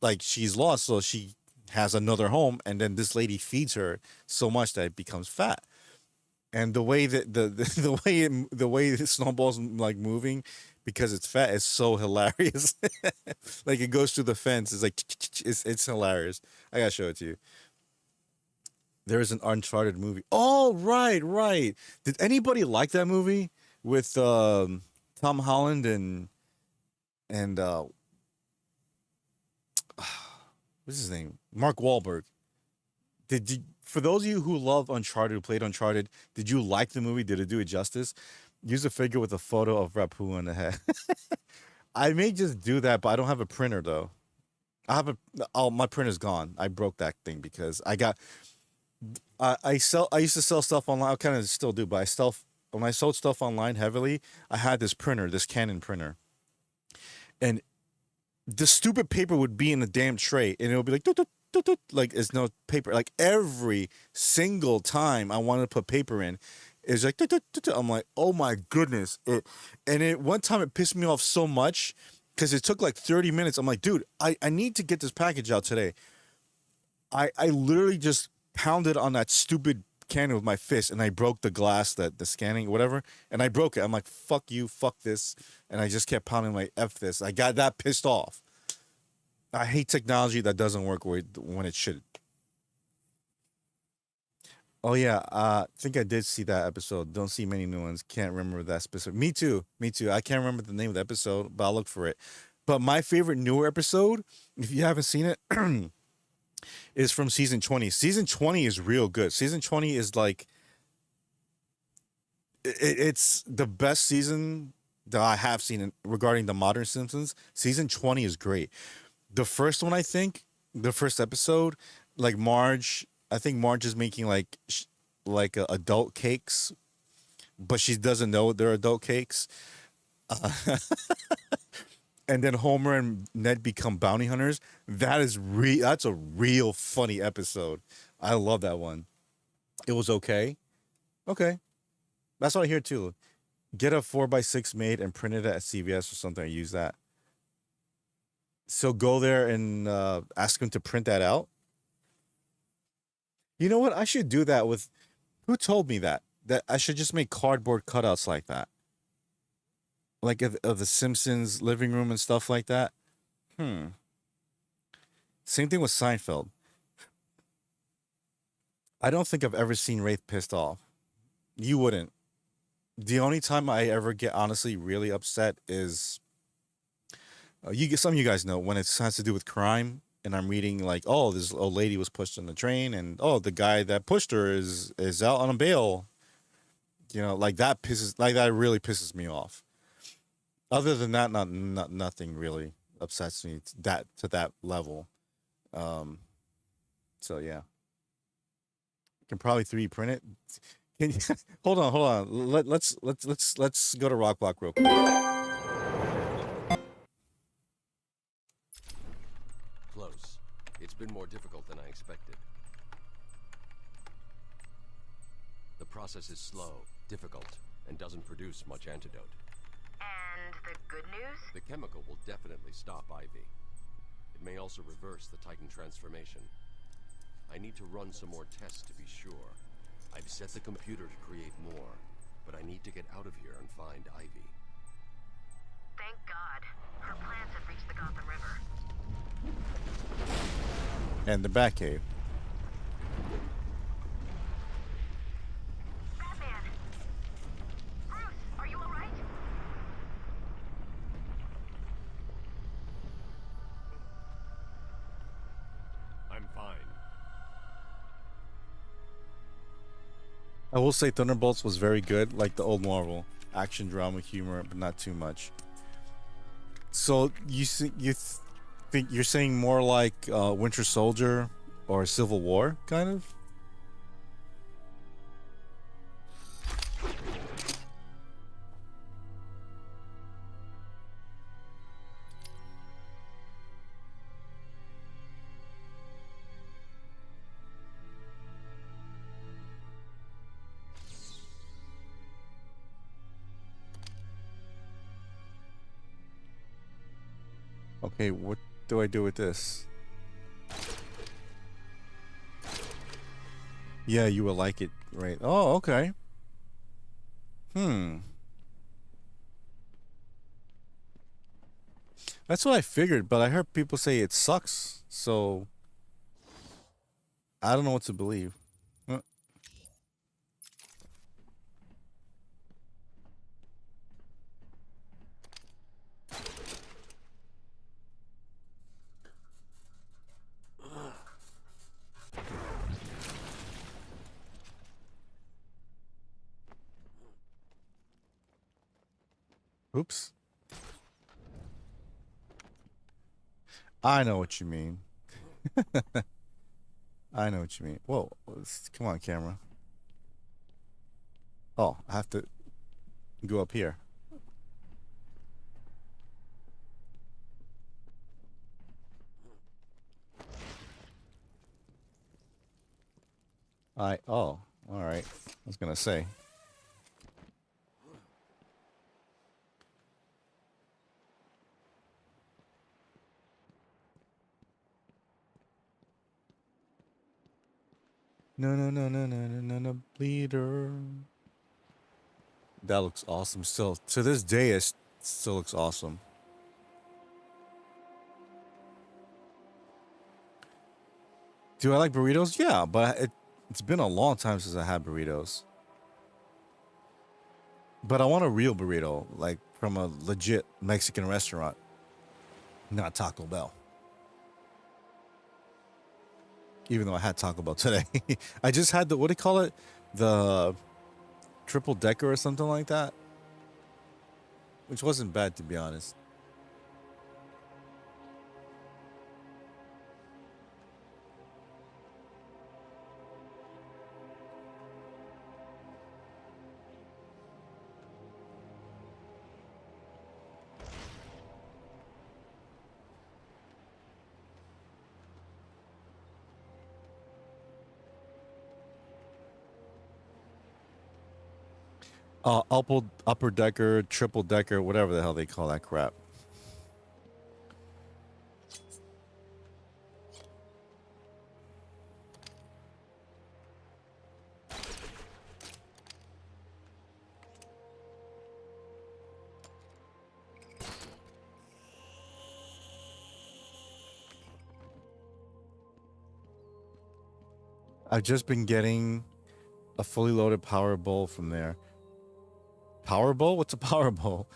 like she's lost, so she has another home, and then this lady feeds her so much that it becomes fat. And the way that the way Snowball's like moving because it's fat is so hilarious. Like it goes through the fence. It's like it's hilarious. I gotta show it to you. There is an Uncharted movie. Oh right, right. Did anybody like that movie with Tom Holland and what's his name? Mark Wahlberg. Did you, for those of you who love Uncharted, who played Uncharted, did you like the movie? Did it do it justice? Use a figure with a photo of Rapu on the head. I may just do that, but I don't have a printer though. I have a oh my printer's gone. I broke that thing because I used to sell stuff online. I kind of still do, but I still when I sold stuff online heavily, I had this printer, this Canon printer, and the stupid paper would be in a damn tray, and it would be like "Doot, doot, doot, doot," like it's no paper. Like every single time I wanted to put paper in, it's like "Doot, doot, doot, doot." I'm like, oh my goodness! One time it pissed me off so much because it took like 30 minutes. I'm like, dude, I need to get this package out today. I literally just pounded on that stupid can with my fist, and I broke the glass, that the scanning whatever, and I broke it. I'm like, fuck you, fuck this, and I just kept pounding my f this. I got that pissed off. I hate technology that doesn't work when it should. Oh yeah, I think I did see that episode. Don't see many new ones. Can't remember that specific. Me too. Me too. I can't remember the name of the episode, but I'll look for it. But my favorite newer episode, if you haven't seen it, is from season 20. Season 20 is real good. Season 20 is like it's the best season that I have seen regarding the modern Simpsons. Season 20 is great. The first one, I think, the first episode, like Marge, I think Marge is making like adult cakes, but she doesn't know they're adult cakes. Uh, and then Homer and Ned become bounty hunters. That's a real funny episode. I love that one. It was okay. Okay. That's what I hear too. Get a 4x6 made and print it at CVS or something. I use that. So go there and ask them to print that out. You know what? I should do that with. Who told me that? that I should just make cardboard cutouts like that, like of the Simpsons living room and stuff like that. Hmm. Same thing with Seinfeld. I don't think I've ever seen Wraith pissed off. You wouldn't. The only time I ever get honestly really upset is you get some of you guys know when it has to do with crime, and I'm reading like, oh, this old lady was pushed on the train, and oh, the guy that pushed her is out on a bail. You know, like that really pisses me off. Other than that, nothing really upsets me to that level. Um, so yeah, can probably 3D print it. Can you, hold on. Let's go to Rock Block real quick. Close. It's been more difficult than I expected. The process is slow, difficult, and doesn't produce much antidote. And the good news? The chemical will definitely stop Ivy. It may also reverse the Titan transformation. I need to run some more tests to be sure. I've set the computer to create more, but I need to get out of here and find Ivy. Thank God. Her plans have reached the Gotham River. And the Batcave. Batman! Bruce, are you alright? I'm fine. I will say Thunderbolts was very good, like the old Marvel action drama humor, but not too much. So think you're saying more like Winter Soldier or Civil War, kind of? Okay, what do I do with this? Yeah, you will like it, right? Oh, okay. Hmm. That's what I figured, but I heard people say it sucks, so I don't know what to believe. Uh, Oops. I know what you mean. I know what you mean. Whoa, come on, camera. Oh, I have to go up here. Oh, all right. I was gonna say. No, bleeder. That looks awesome. Still, to this day, it still looks awesome. Do I like burritos? Yeah, but it's been a long time since I had burritos. But I want a real burrito, like from a legit Mexican restaurant, not Taco Bell. Even though I had Taco Bell today, I just had the what do you call it, the triple decker or something like that, which wasn't bad to be honest. Upper decker, triple decker, whatever the hell they call that crap. I've just been getting a fully loaded power bowl from there. Power bowl? What's a power bowl?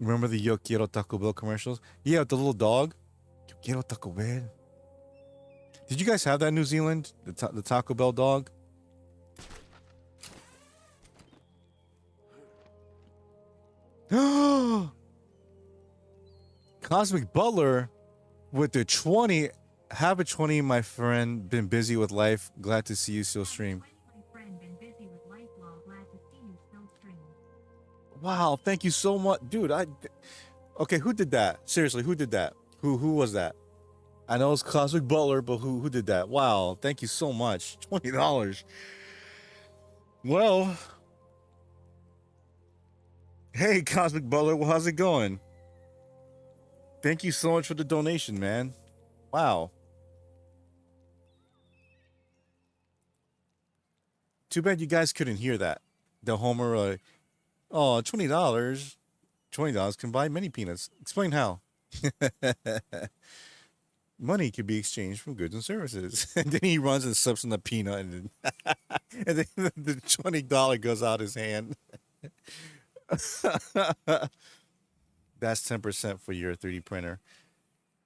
Remember the Yo Quiero Taco Bell commercials? Yeah, with the little dog. Yo Quiero Taco Bell. Did you guys have that in New Zealand? The Taco Bell dog? Cosmic Butler with the 20. Have a 20, my friend. Been busy with life. Glad to see you still stream. Wow, thank you so much. Dude, okay, who did that? Seriously, who did that? Who was that? I know it's Cosmic Butler, but who did that? Wow, thank you so much. $20. Well, hey, Cosmic Butler, well, how's it going? Thank you so much for the donation, man. Wow. Too bad you guys couldn't hear that. The Homer, oh, $20. $20 can buy many peanuts. Explain how. Money could be exchanged for goods and services. And then he runs and sups on the peanut, and then the $20 goes out his hand. That's 10% for your 3D printer.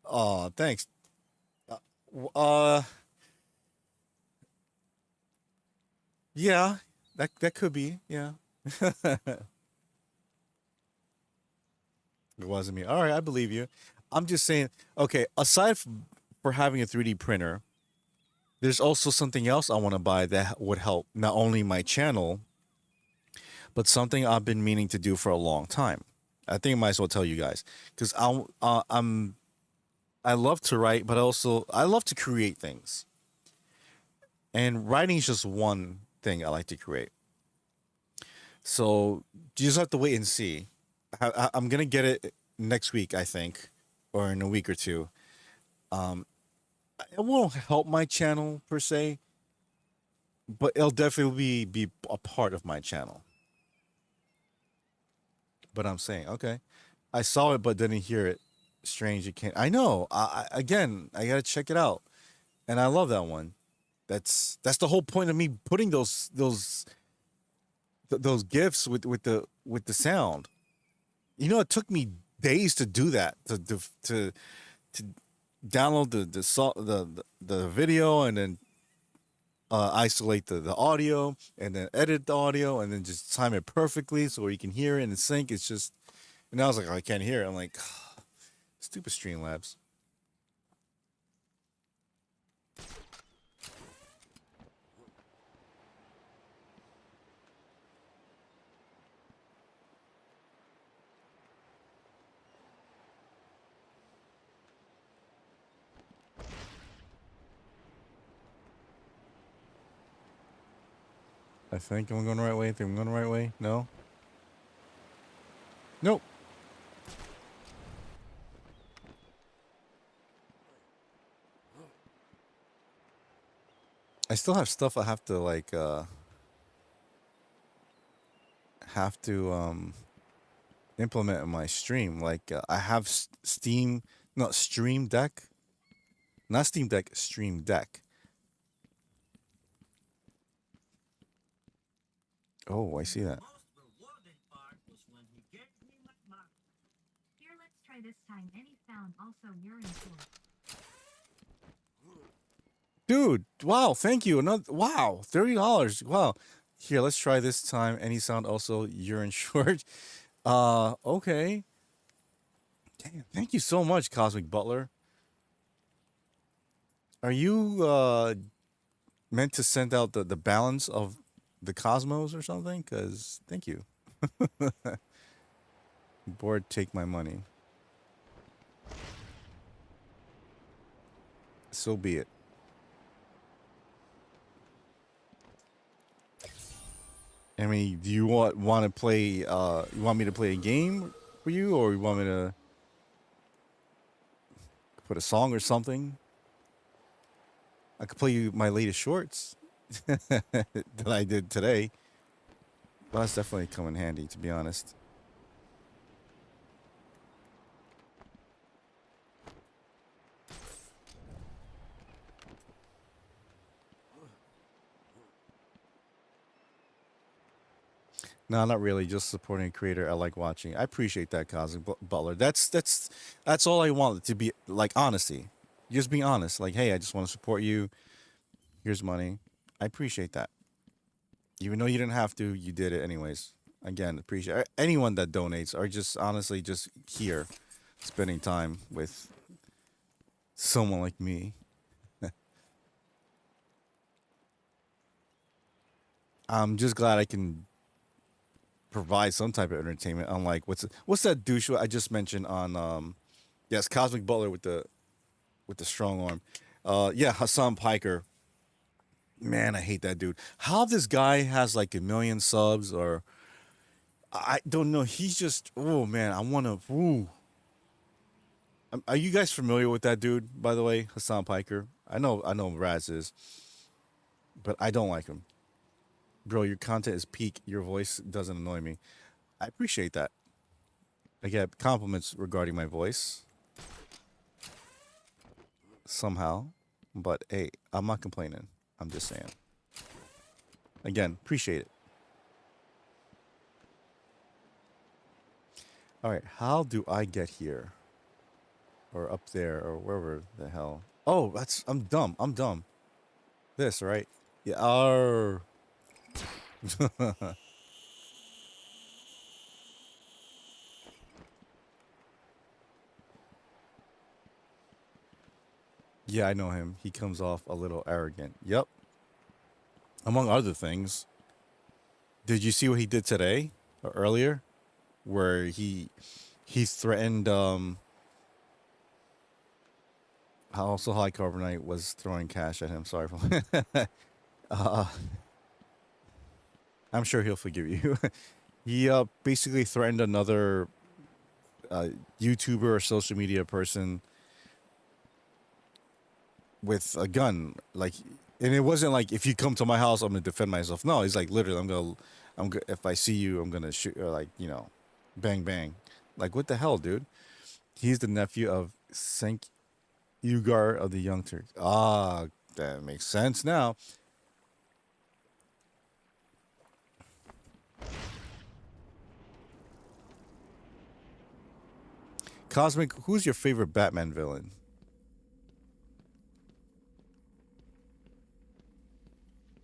Oh, thanks. Uh, yeah, that could be. Yeah. It wasn't me. All right, I believe you. I'm just saying. Okay, aside from for having a 3D printer, there's also something else I want to buy that would help not only my channel, but something I've been meaning to do for a long time. I think I might as well tell you guys because I love to write, but also I love to create things. And writing is just one thing I like to create. So you just have to wait and see. I'm gonna get it next week, I think, or in a week or two. Um, it won't help my channel per se, but it'll definitely be a part of my channel. But I'm saying, okay, I saw it but didn't hear it. Strange, you can't. I know. Again, I gotta check it out, and I love that one. That's the whole point of me putting those gifts with the sound. You know, it took me days to do that to download the video and then isolate the audio and then edit the audio and then just time it perfectly so you can hear it and sync. It's just, and I was like, oh, I can't hear it. I'm like, stupid Streamlabs. I think I'm going the right way. I think I'm going the right way. No. Nope. I still have stuff I have to like implement in my stream. Like I have Steam, not Stream Deck, not Steam Deck, Stream Deck. Oh, I see that. Here, let's try this time. Any sound also urine source. Dude, wow, thank you. Another wow, $30. Wow. Here, let's try this time. Any sound also urine short. Okay. Damn, thank you so much, Cosmic Butler. Are you meant to send out the balance of the cosmos or something? Cause thank you. Board, take my money. So be it. I mean, do you want to play? You want me to play a game for you, or you want me to put a song or something? I could play you my latest shorts that I did today. But that's definitely come in handy, to be honest. No, not really. Just supporting a creator I like watching. I appreciate that, Cosmic Butler. That's all I want to be like honesty. Just being honest. Like, hey, I just want to support you. Here's money. I appreciate that. Even though you didn't have to, you did it anyways. Again, appreciate anyone that donates or just honestly just here, spending time with someone like me. I'm just glad I can provide some type of entertainment. Unlike what's that douche I just mentioned on yes, Cosmic Butler with the strong arm. Yeah, Hassan Piker. Man, I hate that dude. How this guy has like a million subs or I don't know. He's just oh man, I want to. Ooh. Are you guys familiar with that dude? By the way, Hassan Piker. I know Raz is, but I don't like him. Bro, your content is peak. Your voice doesn't annoy me. I appreciate that. I get compliments regarding my voice somehow, but hey, I'm not complaining. I'm just saying. Again, appreciate it. All right, how do I get here? Or up there or wherever the hell. Oh, that's I'm dumb. I'm dumb. This, right? Yeah. Yeah, I know him. He comes off a little arrogant. Yep. Among other things. Did you see what he did today or earlier? Where he threatened also High Carbonite was throwing cash at him. Sorry for uh, I'm sure he'll forgive you. He basically threatened another uh, YouTuber or social media person with a gun. Like, and it wasn't like if you come to my house, I'm gonna defend myself. No, he's like literally, if I see you, I'm gonna shoot. Or like, bang bang. Like, what the hell, dude? He's the nephew of Sank Ugar of the Young Turks. Ah, that makes sense now. Cosmic, who's your favorite Batman villain?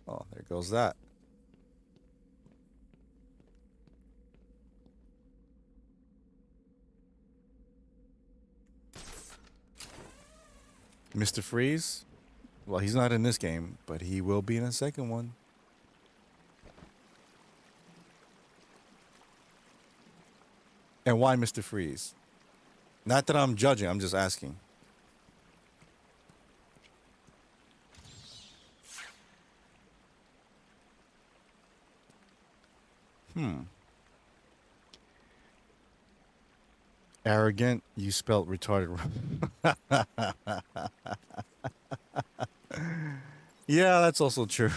Oh, there goes that. Mr. Freeze? Well, he's not in this game, but he will be in the second one. And why Mr. Freeze? Not that I'm judging, I'm just asking. Hmm. Arrogant, you spelt retarded wrong. Yeah, that's also true.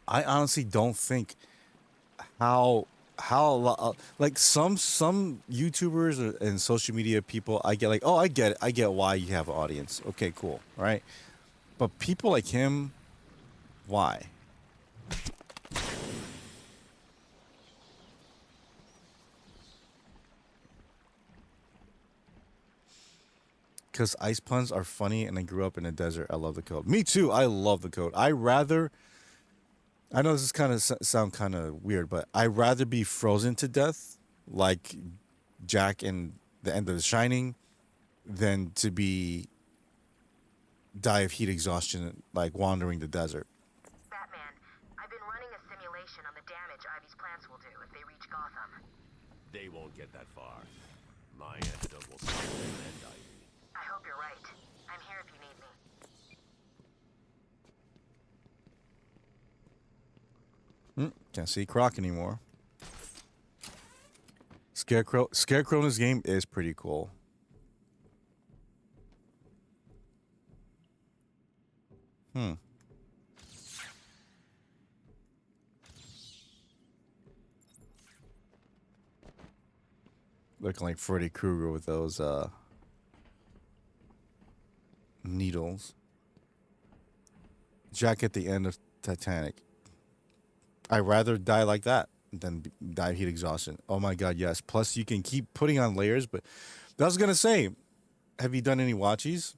I honestly don't think like some YouTubers and social media people I get like, oh, I get why you have an audience. Okay, cool, right? But people like him, why? Because ice puns are funny and I grew up in a desert. I love the code. Me too. I love the code. I know this is kind of sound kind of weird, but I'd rather be frozen to death like Jack in the end of The Shining than to be die of heat exhaustion like wandering the desert. Batman, I've been running a simulation on the damage Ivy's plants will do if they reach Gotham. They won't get that far. My antidote will stop them and Ivy. I hope you're right. I'm here if you need me. Can't see Croc anymore. Scarecrow in this game is pretty cool. Hmm. Looking like Freddy Krueger with those needles. Jack at the end of Titanic. I'd rather die like that than die of heat exhaustion. Oh my god, yes. Plus, you can keep putting on layers. But I was gonna say, have you done any watchies?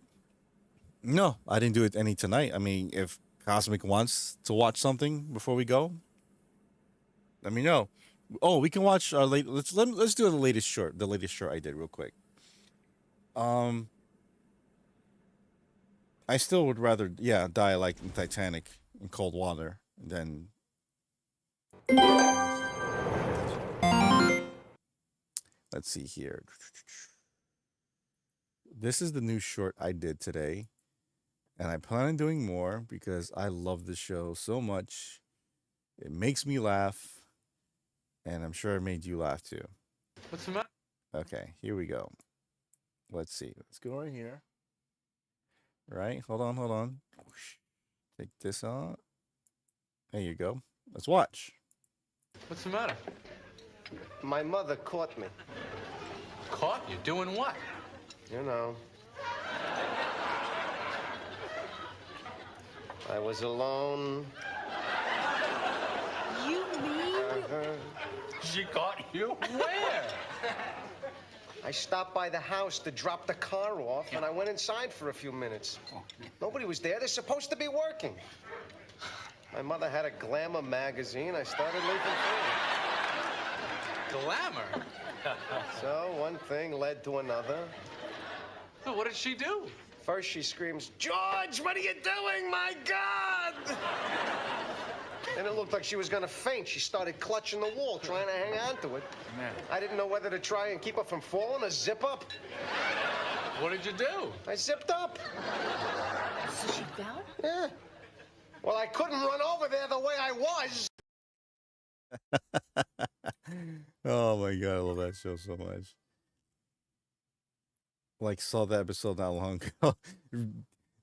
No, I didn't do it any tonight. I mean, if Cosmic wants to watch something before we go, let me know. Oh, we can watch our late. Let's do the latest short. The latest short I did real quick. Um, I still would rather, yeah, die like in Titanic in cold water than. Let's see here. This is the new short I did today, and I plan on doing more because I love the show so much. It makes me laugh, and I'm sure it made you laugh too. What's the matter? Okay, here we go. Let's see. Let's go right here. Right? Hold on, hold on. Take this out. There you go. Let's watch. What's the matter? My mother caught me. Caught you doing what? You know. I was alone. You mean? She caught you? Where? I stopped by the house to drop the car off, and I went inside for a few minutes. Nobody was there. They're supposed to be working. My mother had a glamour magazine. I started leafing through Glamour? it. So one thing led to another. So what did she do? First she screams, "George, what are you doing? My God!" And it looked like she was gonna faint. She started clutching the wall, trying to hang on to it. Man. I didn't know whether to try and keep her from falling or zip up. What did you do? I zipped up. So she fell? Yeah. Well, I couldn't run over there the way I was. Oh my god, I love that show so much. Like, saw that episode not long ago.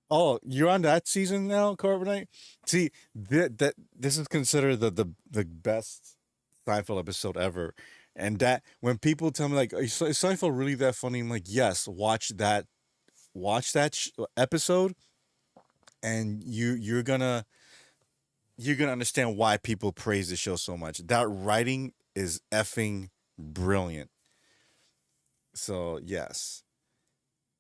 Oh, you're on that season now, Carbonite? See, this is considered the best Seinfeld episode ever. And that when people tell me like, is Seinfeld really that funny? I'm like, yes, watch that episode, and you're gonna understand why people praise the show so much. That writing is effing brilliant. So yes,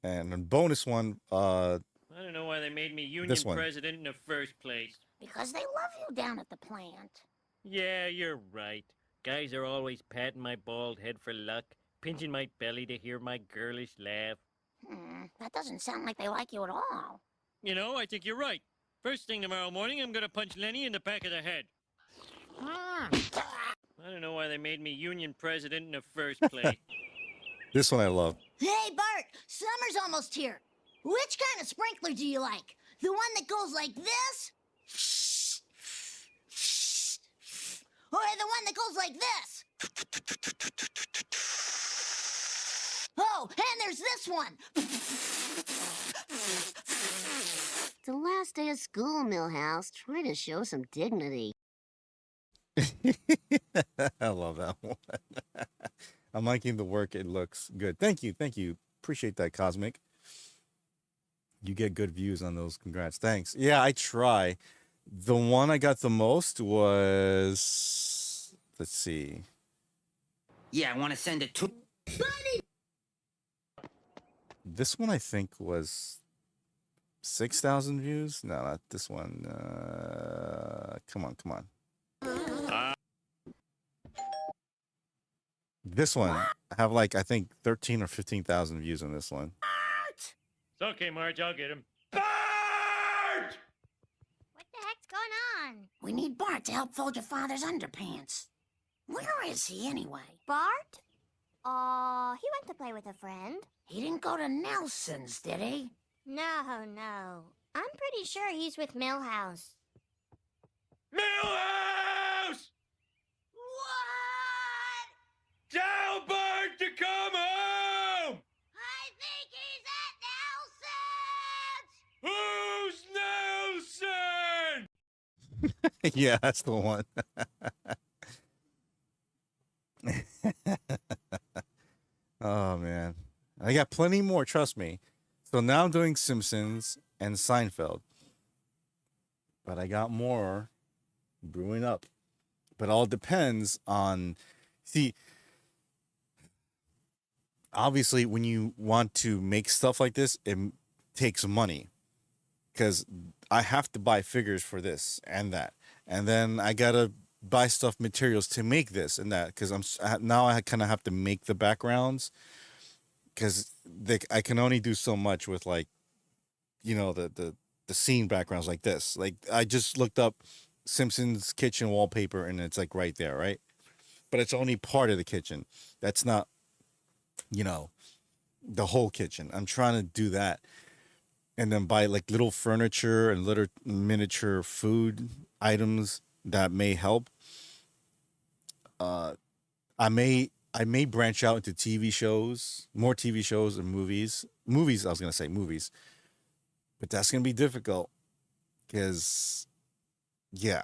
and a bonus one. I don't know why they made me union This one. president in the first place. Because they love you down at the plant. Yeah, you're right. Guys are always patting my bald head for luck, pinching my belly to hear my girlish laugh. That doesn't sound like they like you at all. You know, I think you're right. First thing tomorrow morning, I'm gonna punch Lenny in the back of the head. I don't know why they made me union president in the first place. This one I love. Hey, Bart, summer's almost here. Which kind of sprinkler do you like? The one that goes like this? Or the one that goes like this? Oh, and there's this one. It's the last day of school, Millhouse. Try to show some dignity. I love that one. I'm liking the work. It looks good. Thank you. Appreciate that, Cosmic. You get good views on those. Congrats. Thanks. Yeah, I try. The one I got the most was, let's see. Yeah, I want to send it to... This one I think was 6,000 views. No, not this one. Come on. This one, I have like, I think 13 or 15,000 views on this one. It's okay, Marge, I'll get him. What the heck's going on? We need Bart to help fold your father's underpants. Where is he anyway? Bart? He went to play with a friend. He didn't go to Nelson's, did he? No. I'm pretty sure he's with Millhouse. Millhouse! What? Tell Bart to come home! I think he's at Nelson's! Who's Nelson? Yeah, that's the one. Oh man, I got plenty more. Trust me. So now I'm doing Simpsons and Seinfeld, but I got more brewing up. But all depends on, see, obviously when you want to make stuff like this, takes money because I have to buy figures for this and that, and then I gotta buy stuff materials to make this and that because now I kind of have to make the backgrounds because I can only do so much with like the scene backgrounds like this. Like I just looked up Simpsons kitchen wallpaper and it's like right there, right? But it's only part of the kitchen. That's not, you know, the whole kitchen. I'm trying to do that and then buy like little furniture and little miniature food items that may help. Uh, I may branch out into TV shows, more TV shows and movies. Movies, I was gonna say movies, but that's gonna be difficult because yeah,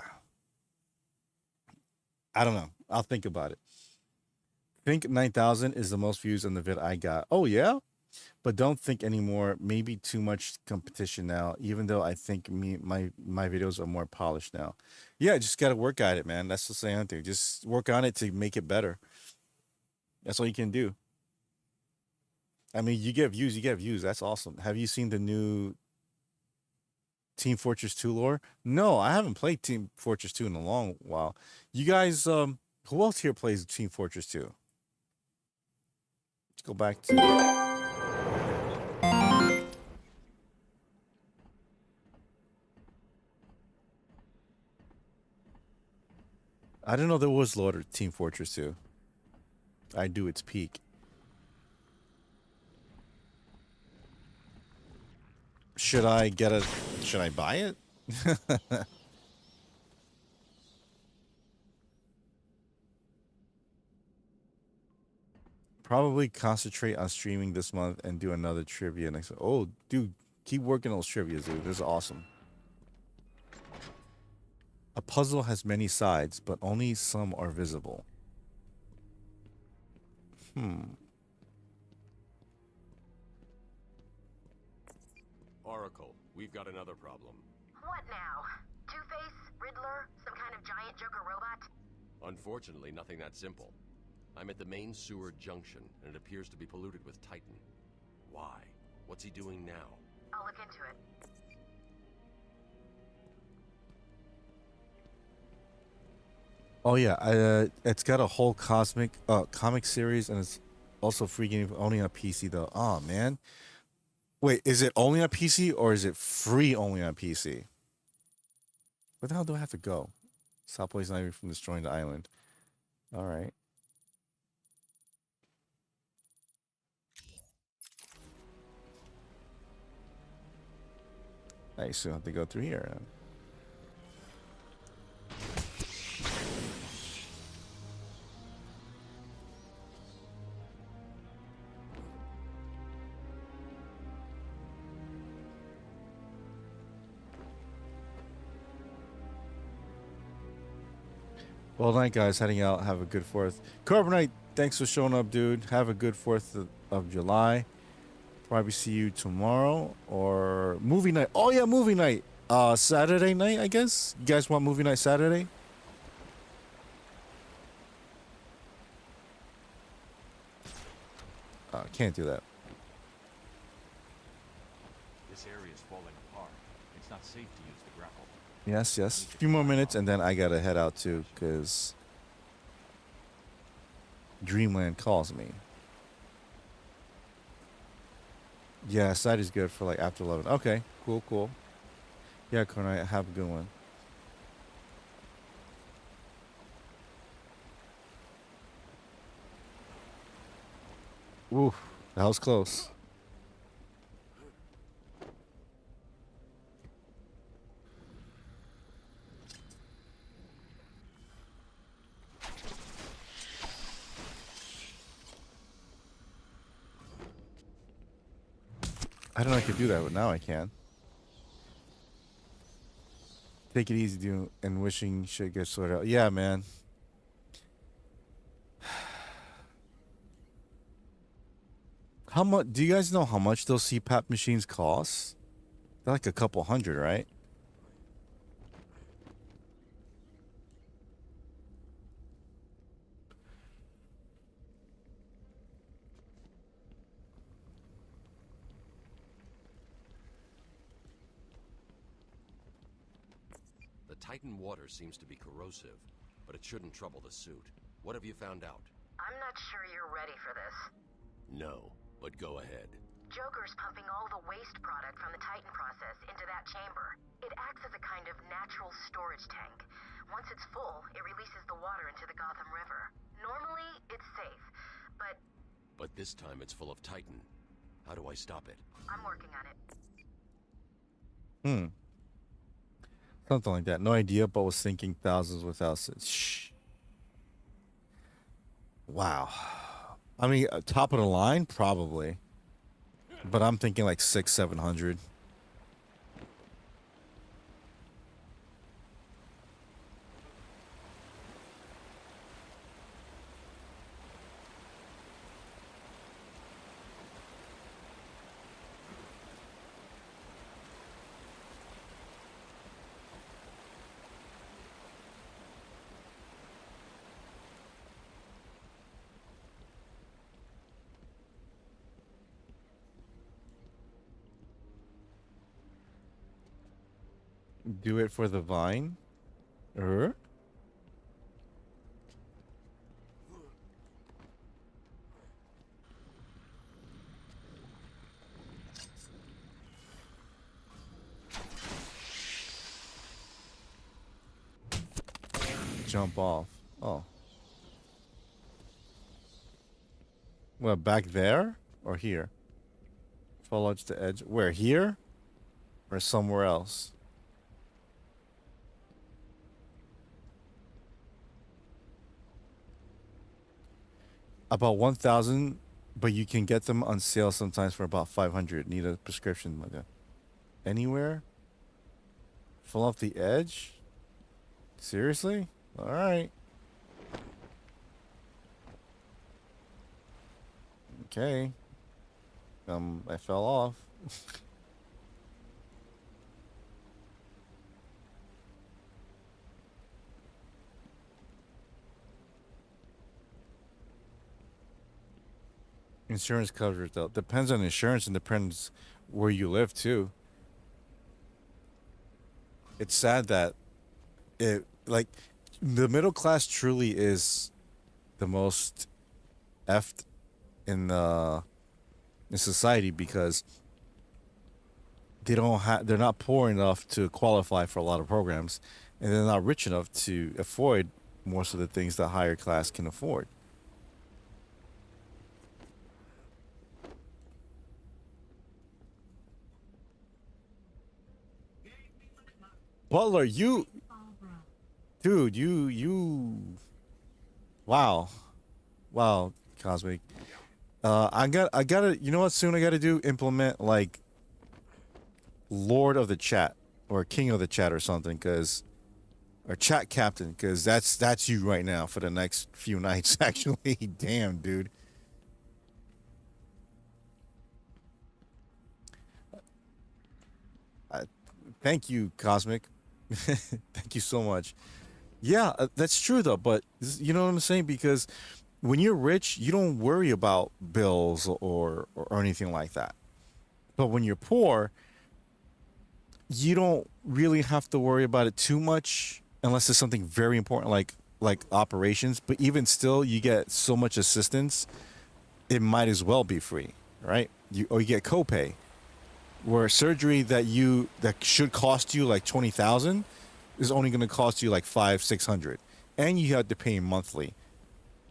I don't know. I'll think about it. Think 9,000 is the most views on the vid I got. Oh yeah, but don't think anymore. Maybe too much competition now. Even though I think my videos are more polished now. Yeah, just gotta work at it, man. That's the same thing. Just work on it to make it better. That's all you can do. I mean, you get views, you get views. That's awesome. Have you seen the new Team Fortress 2 lore? No, I haven't played Team Fortress 2 in a long while. You guys, who else here plays Team Fortress 2? Let's go back to. I didn't know there was lore to Team Fortress 2. I do its peak. Should I get a? Should I buy it? Probably concentrate on streaming this month and do another trivia next. Oh, dude, keep working those trivias, dude. This is awesome. A puzzle has many sides, but only some are visible. Oracle, we've got another problem. What now? Two-Face? Riddler? Some kind of giant Joker robot? Unfortunately, nothing that simple. I'm at the main sewer junction, and it appears to be polluted with Titan. Why? What's he doing now? I'll look into it. Oh yeah, it's got a whole comic series, and it's also free game only on PC though. Oh man, wait, is it only on PC or is it free only on PC? Where the hell do I have to go? Stop poisoning from destroying the island. All right. I still have to go through here. Well, night, guys. Heading out. Have a good 4th. Carbonite, thanks for showing up, dude. Have a good 4th of July. Probably see you tomorrow or movie night. Oh, yeah, movie night. Saturday night, I guess. You guys want movie night Saturday? Can't do that. This area is falling apart. It's not safe to use the grapple. Yes, yes. A few more minutes, and then I gotta head out too, because Dreamland calls me. Yeah, side is good for like after 11. Okay, cool, cool. Yeah, Cornite, have a good one. Ooh, that was close. I don't know if I could do that, but now I can. Take it easy, dude, and wishing shit gets sorted out. Yeah, man. How much? Do you guys know how much those CPAP machines cost? They're like a couple hundred, right? Titan water seems to be corrosive, but it shouldn't trouble the suit. What have you found out? I'm not sure you're ready for this. No, but go ahead. Joker's pumping all the waste product from the Titan process into that chamber. It acts as a kind of natural storage tank. Once it's full, it releases the water into the Gotham River. Normally, it's safe, but... But this time it's full of Titan. How do I stop it? I'm working on it. Something like that. No idea, but was thinking thousands without... Shh. Wow. I mean, top of the line? Probably. But I'm thinking like 600-700. Do it for the vine? Jump off. Oh. Well, back there? Or here? Fall edge to edge. Where? Here? Or somewhere else? About 1,000, but you can get them on sale sometimes for about 500. Need a prescription, my guy. Anywhere? Fall off the edge? Seriously? Alright. Okay. I fell off. Insurance covers though. Depends on insurance and depends where you live too. It's sad that it like the middle class truly is the most effed in society because they're not poor enough to qualify for a lot of programs, and they're not rich enough to afford most of the things that higher class can afford. Butler, dude, wow, wow, Cosmic. I gotta, you know what? Soon I gotta do implement like Lord of the Chat or King of the Chat or something, or Chat Captain, because that's you right now for the next few nights. Actually, damn, dude. Thank you, Cosmic. Thank you so much. Yeah, that's true though. But you know what I'm saying? Because when you're rich, you don't worry about bills or anything like that. But when you're poor, you don't really have to worry about it too much unless it's something very important like operations. But even still, you get so much assistance, it might as well be free, right? You get copay, where surgery that should cost you like 20,000 is only going to cost you like 500-600, and you have to pay monthly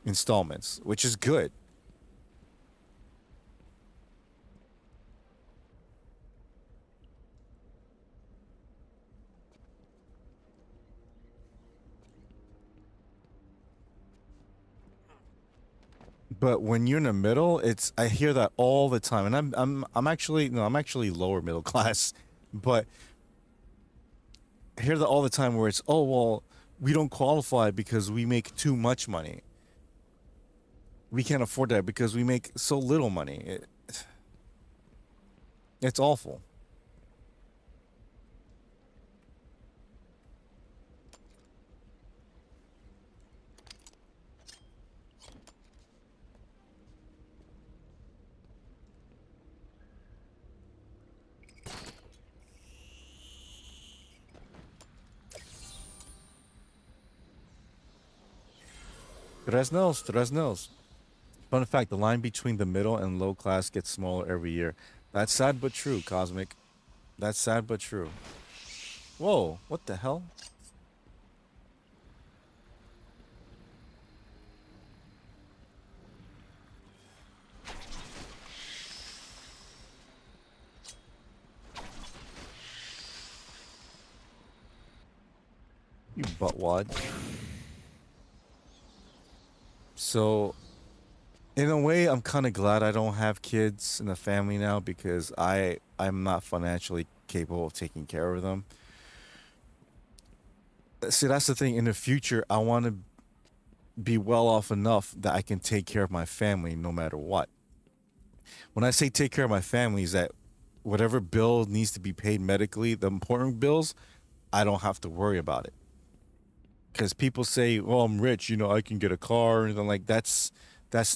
installments, which is good. But when you're in the middle, I hear that all the time, and I'm actually lower middle class, but I hear that all the time where it's, oh well, we don't qualify because we make too much money. We can't afford that because we make so little money. It's awful. Tres nils, tres nils. Fun fact: the line between the middle and low class gets smaller every year. That's sad but true, Cosmic. That's sad but true. Whoa! What the hell? You buttwad. So, in a way, I'm kind of glad I don't have kids in the family now because I'm not financially capable of taking care of them. See, that's the thing. In the future, I want to be well off enough that I can take care of my family no matter what. When I say take care of my family, is that whatever bill needs to be paid medically, the important bills, I don't have to worry about it. Because people say, "Well, I'm rich, I can get a car," or anything like that's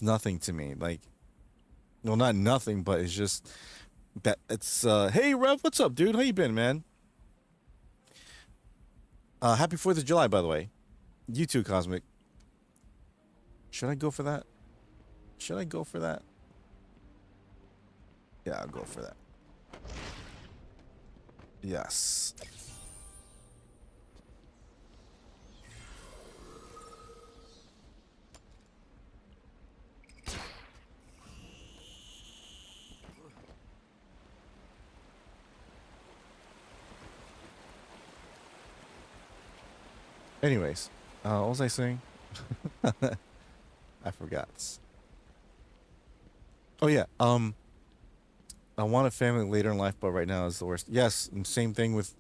nothing to me. Like, well, not nothing, but it's just that it's. Hey, Rev, what's up, dude? How you been, man? Happy 4th of July, by the way. You too, Cosmic. Should I go for that? Should I go for that? Yeah, I'll go for that. Yes. Anyways, what was I saying? I forgot. Oh yeah. I want a family later in life, but right now is the worst. Yes, and same thing with.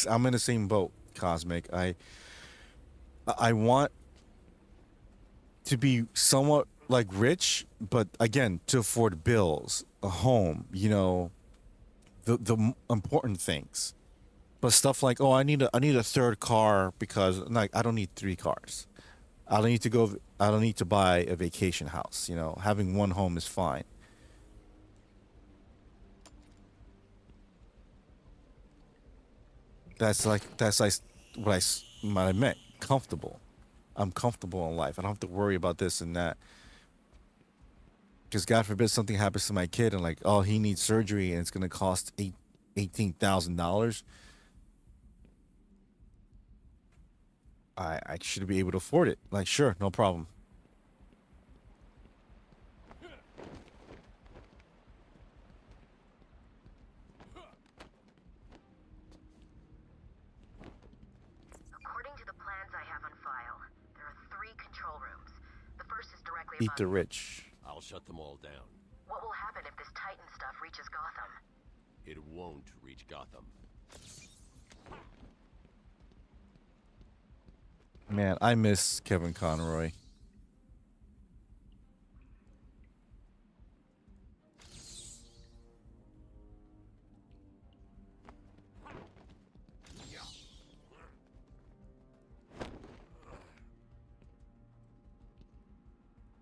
I'm in the same boat, Cosmic. I want to be somewhat like rich, but again, to afford bills, a home, the important things. But stuff like, oh, I need a third car because like I don't need three cars. I don't need to buy a vacation house, Having one home is fine. That's like what I meant. Comfortable. I'm comfortable in life. I don't have to worry about this and that. Because God forbid something happens to my kid and like, oh, he needs surgery and it's gonna cost $18,000. I should be able to afford it. Like, sure, no problem. According to the plans I have on file, there are 3 control rooms. The first is directly Eat above the you. rich. I'll shut them all down. What will happen if this Titan stuff reaches Gotham? It won't reach Gotham. Man, I miss Kevin Conroy.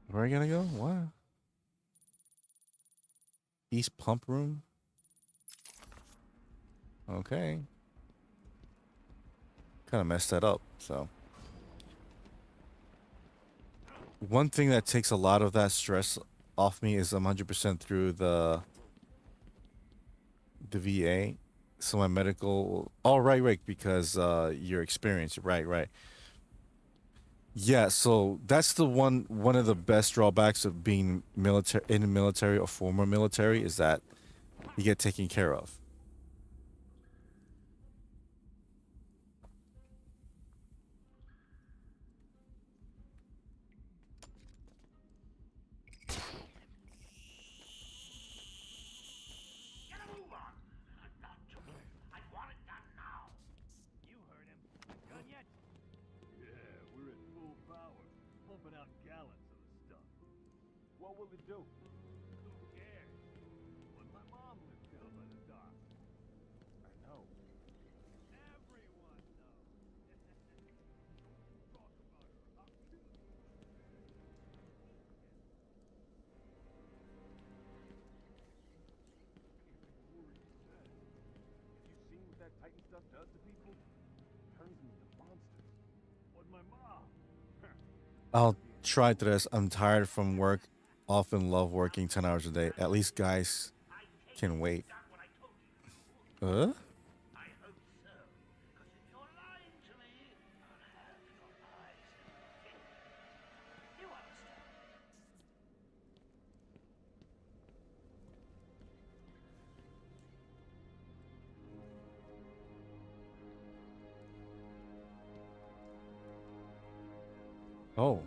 Where are you gonna go? What? East Pump Room? Okay. Kind of messed that up, so. One thing that takes a lot of that stress off me is I'm 100% through the VA. So my medical. Oh, right, because your experience. Right. Yeah, so that's one of the best drawbacks of being military in the military or former military is that you get taken care of. Get a move on. I've got to. I want it done now. You heard him. Done yet? Yeah, we're at full power, pumping out gallons of the stuff. What will it do? Who cares? But my mom lives down by the dock. I know. Everyone knows. Talk about her. I'll kill you. Have you seen what that Titan stuff does to people? Turns them into monsters. But my mom. I'll Try this. I'm tired from work. Often love working 10 hours a day. At least guys can wait. Huh? Oh.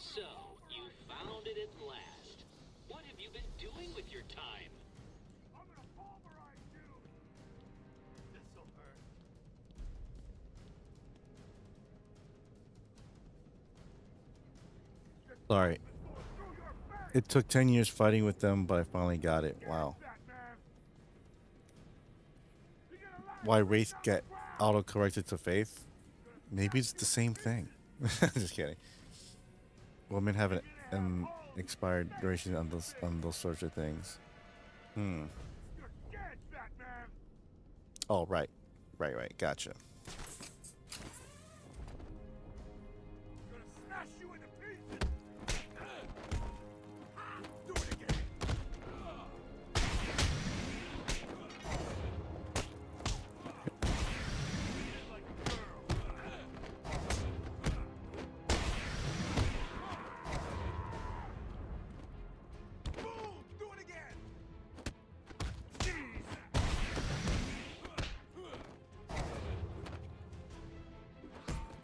So, you found it at last. What have you been doing with your time? I'm gonna pulverize you! This'll hurt. Sorry. It took 10 years fighting with them, but I finally got it. Wow. Why Wraith get auto-corrected to Faith? Maybe it's the same thing. Just kidding. Women have an expired duration on those sorts of things. Hmm. Oh, right. Right. Gotcha. Smash you into pieces! Do it again! Boom! Do it again! Jeez!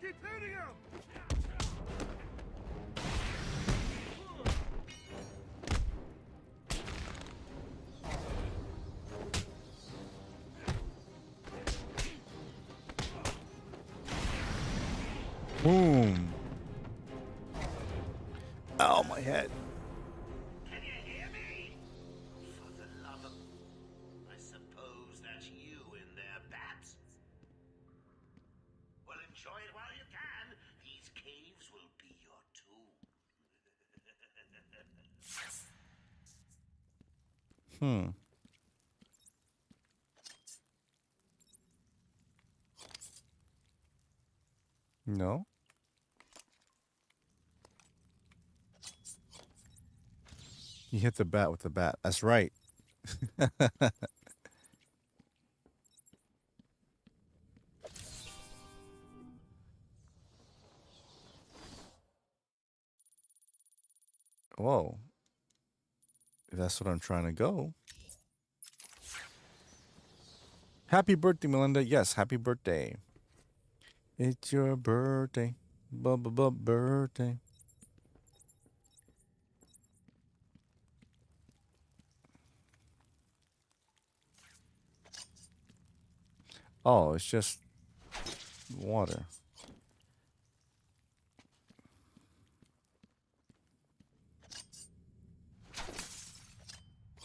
Keep hitting him! Boom. Ow, my head. Can you hear me? For the love of... I suppose that's you in there, Babs. Well, enjoy it while you can. These caves will be your tomb. Hmm. No? You hit the bat with the bat. That's right. Whoa. If that's what I'm trying to go. Happy birthday, Melinda. Yes, happy birthday. It's your birthday. Birthday. Oh, it's just water.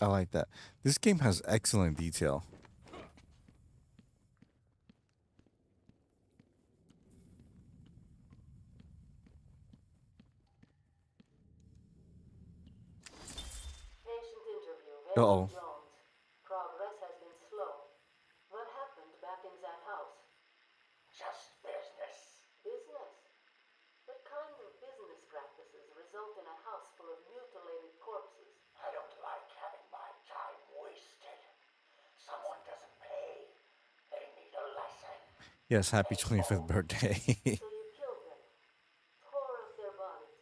I like that. This game has excellent detail. Patient interview, Uh-oh. Vernon Jones. Progress has been slow. What happened back in that house? Just business. Business? What kind of business practices result in a house full of mutilated corpses? I don't like having my time wasted. Someone doesn't pay. They need a lesson. Yes, happy 25th birthday. So you killed them. Tore up their bodies.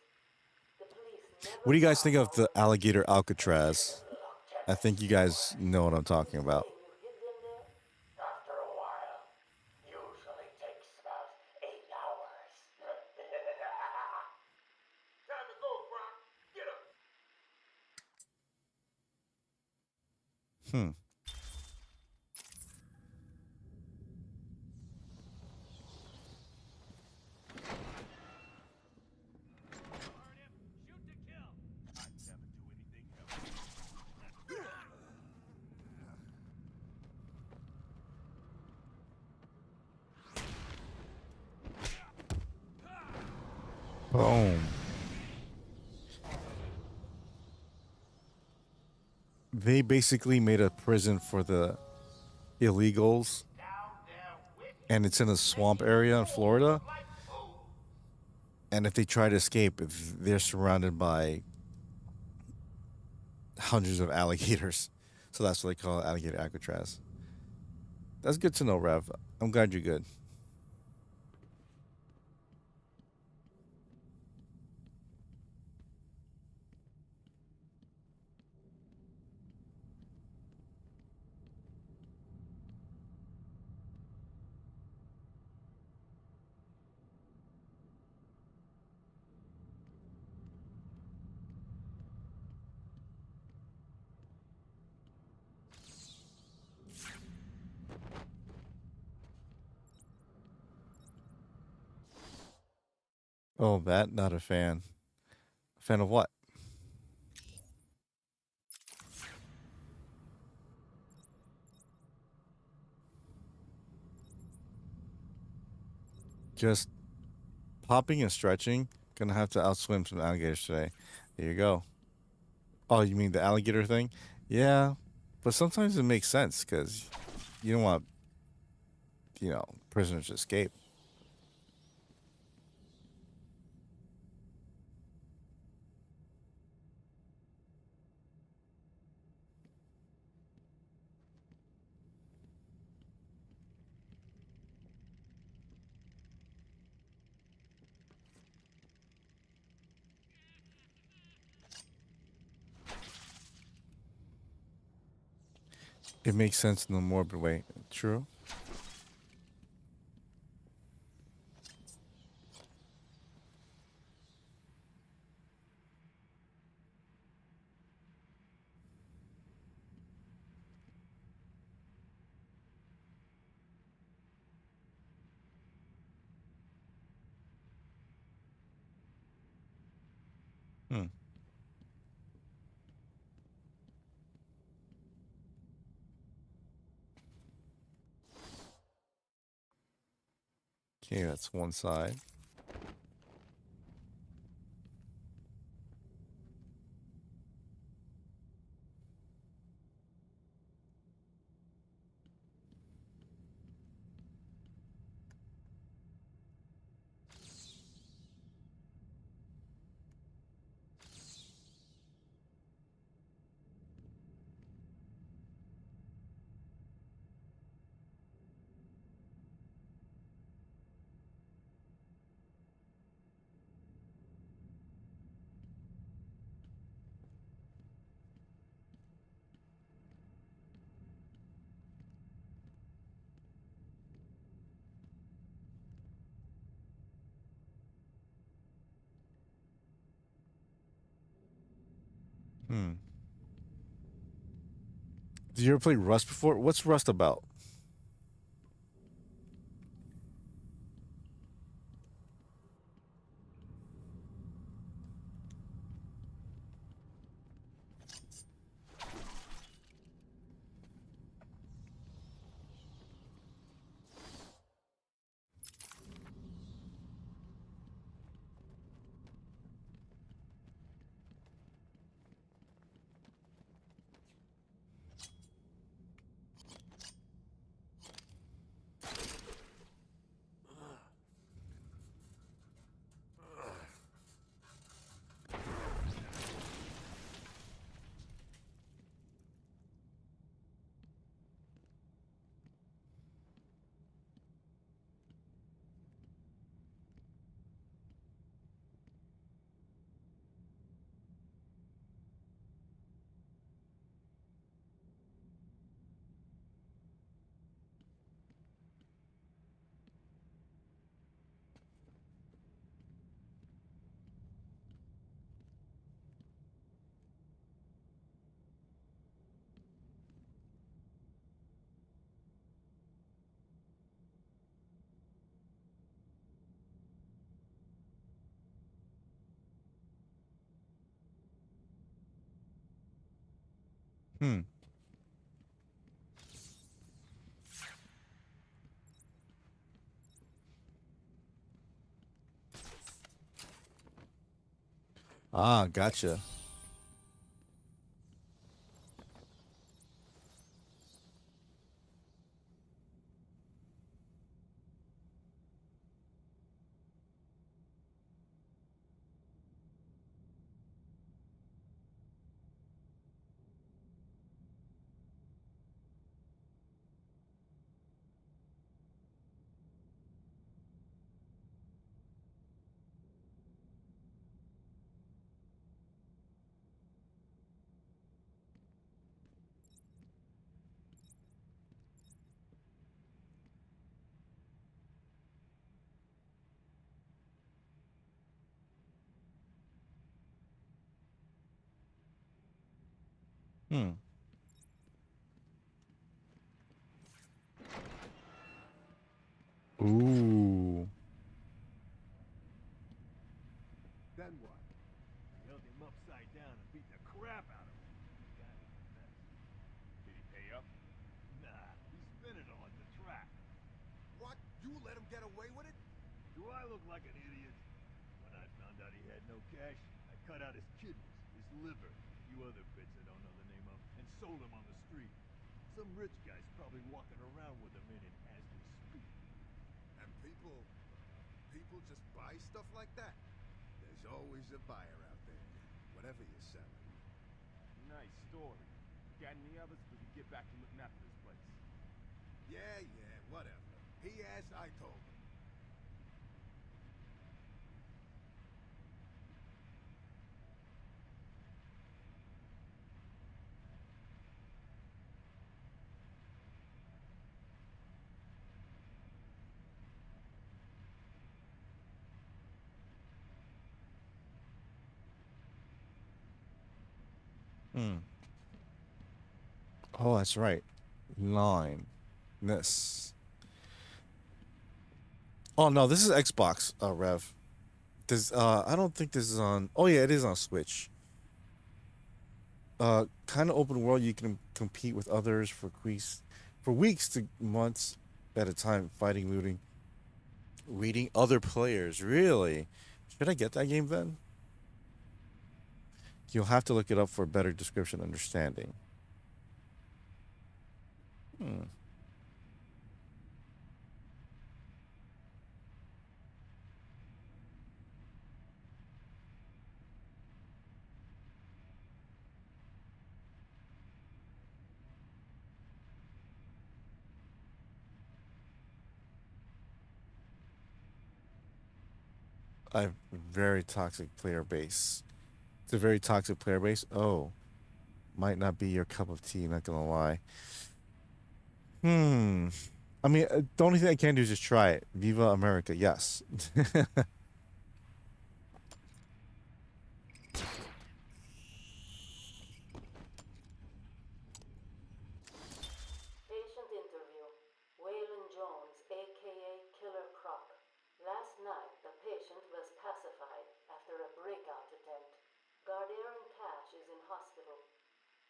The police never What do you guys think of found the alligator Alcatraz? I think you guys know what I'm talking about. you hid them there? After a while. Usually takes about 8 hours. Time to go, Brock. Get him. Hmm. Shoot to kill! I'd never do anything Boom. They basically made a prison for the illegals, and it's in a swamp area in Florida. And if they try to escape, they're surrounded by hundreds of alligators. So that's what they call alligator Alcatraz. That's good to know, Rev. I'm glad you're good. Oh, that not a fan. A fan of what? Just popping and stretching. Gonna have to outswim some alligators today. There you go. Oh, you mean the alligator thing? Yeah, but sometimes it makes sense because you don't want prisoners to escape. It makes sense in a morbid way. True. Hmm. Okay, that's one side. Hmm. Did you ever play Rust before? What's Rust about? Hmm. Ah, gotcha. Hmm. Ooh. Then what? I held him upside down and beat the crap out of him. That was the best. Did he pay up? Nah, he spit it on the track. What? You let him get away with it? Do I look like an idiot? When I found out he had no cash, I cut out his kidneys, his liver, a few other bits I don't know the name of, and sold them on the street. Some rich guy's probably walking around with them in it as we speak. And people just buy stuff like that? There's always a buyer out there, whatever you're selling. Nice story. Got any others? We can get back to looking after this place. Yeah, whatever. He asked, I told him. Hmm. Oh, that's right. Line. This. Oh no, this is Xbox, Rev. This I don't think this is on. Oh yeah, it is on Switch. Kind of open world. You can compete with others for weeks to months at a time, fighting, looting, reading other players. Really? Should I get that game then? You'll have to look it up for a better description understanding. Hmm. I have a very toxic player base. It's a very toxic player base. Oh, might not be your cup of tea. Not gonna lie. Hmm. I mean, the only thing I can do is just try it. Viva America, yes. Patient interview. Waylon Jones, aka Killer Croc. Last night, the patient was pacified after a breakout attempt. Gardere and Cash is in hospital.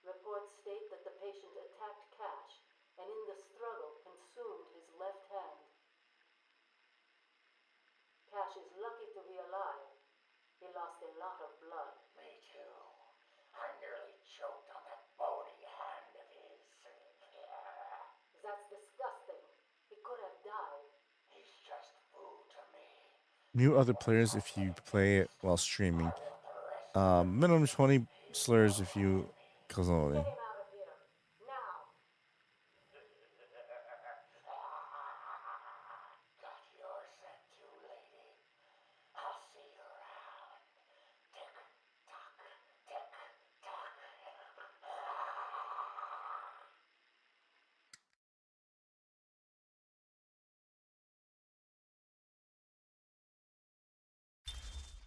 Reports state that the patient attacked Cash and in the struggle consumed his left hand. Cash is lucky to be alive. He lost a lot of blood. Me too. I nearly choked on that bony hand of his. That's disgusting. He could have died. He's just food to me. Mute other players if you play it while streaming. Want the rest Minimum 20 slurs if you. Cause Get him out of here. Now. Got your scent too, lady. I'll see you around. Tick tock, tick tock.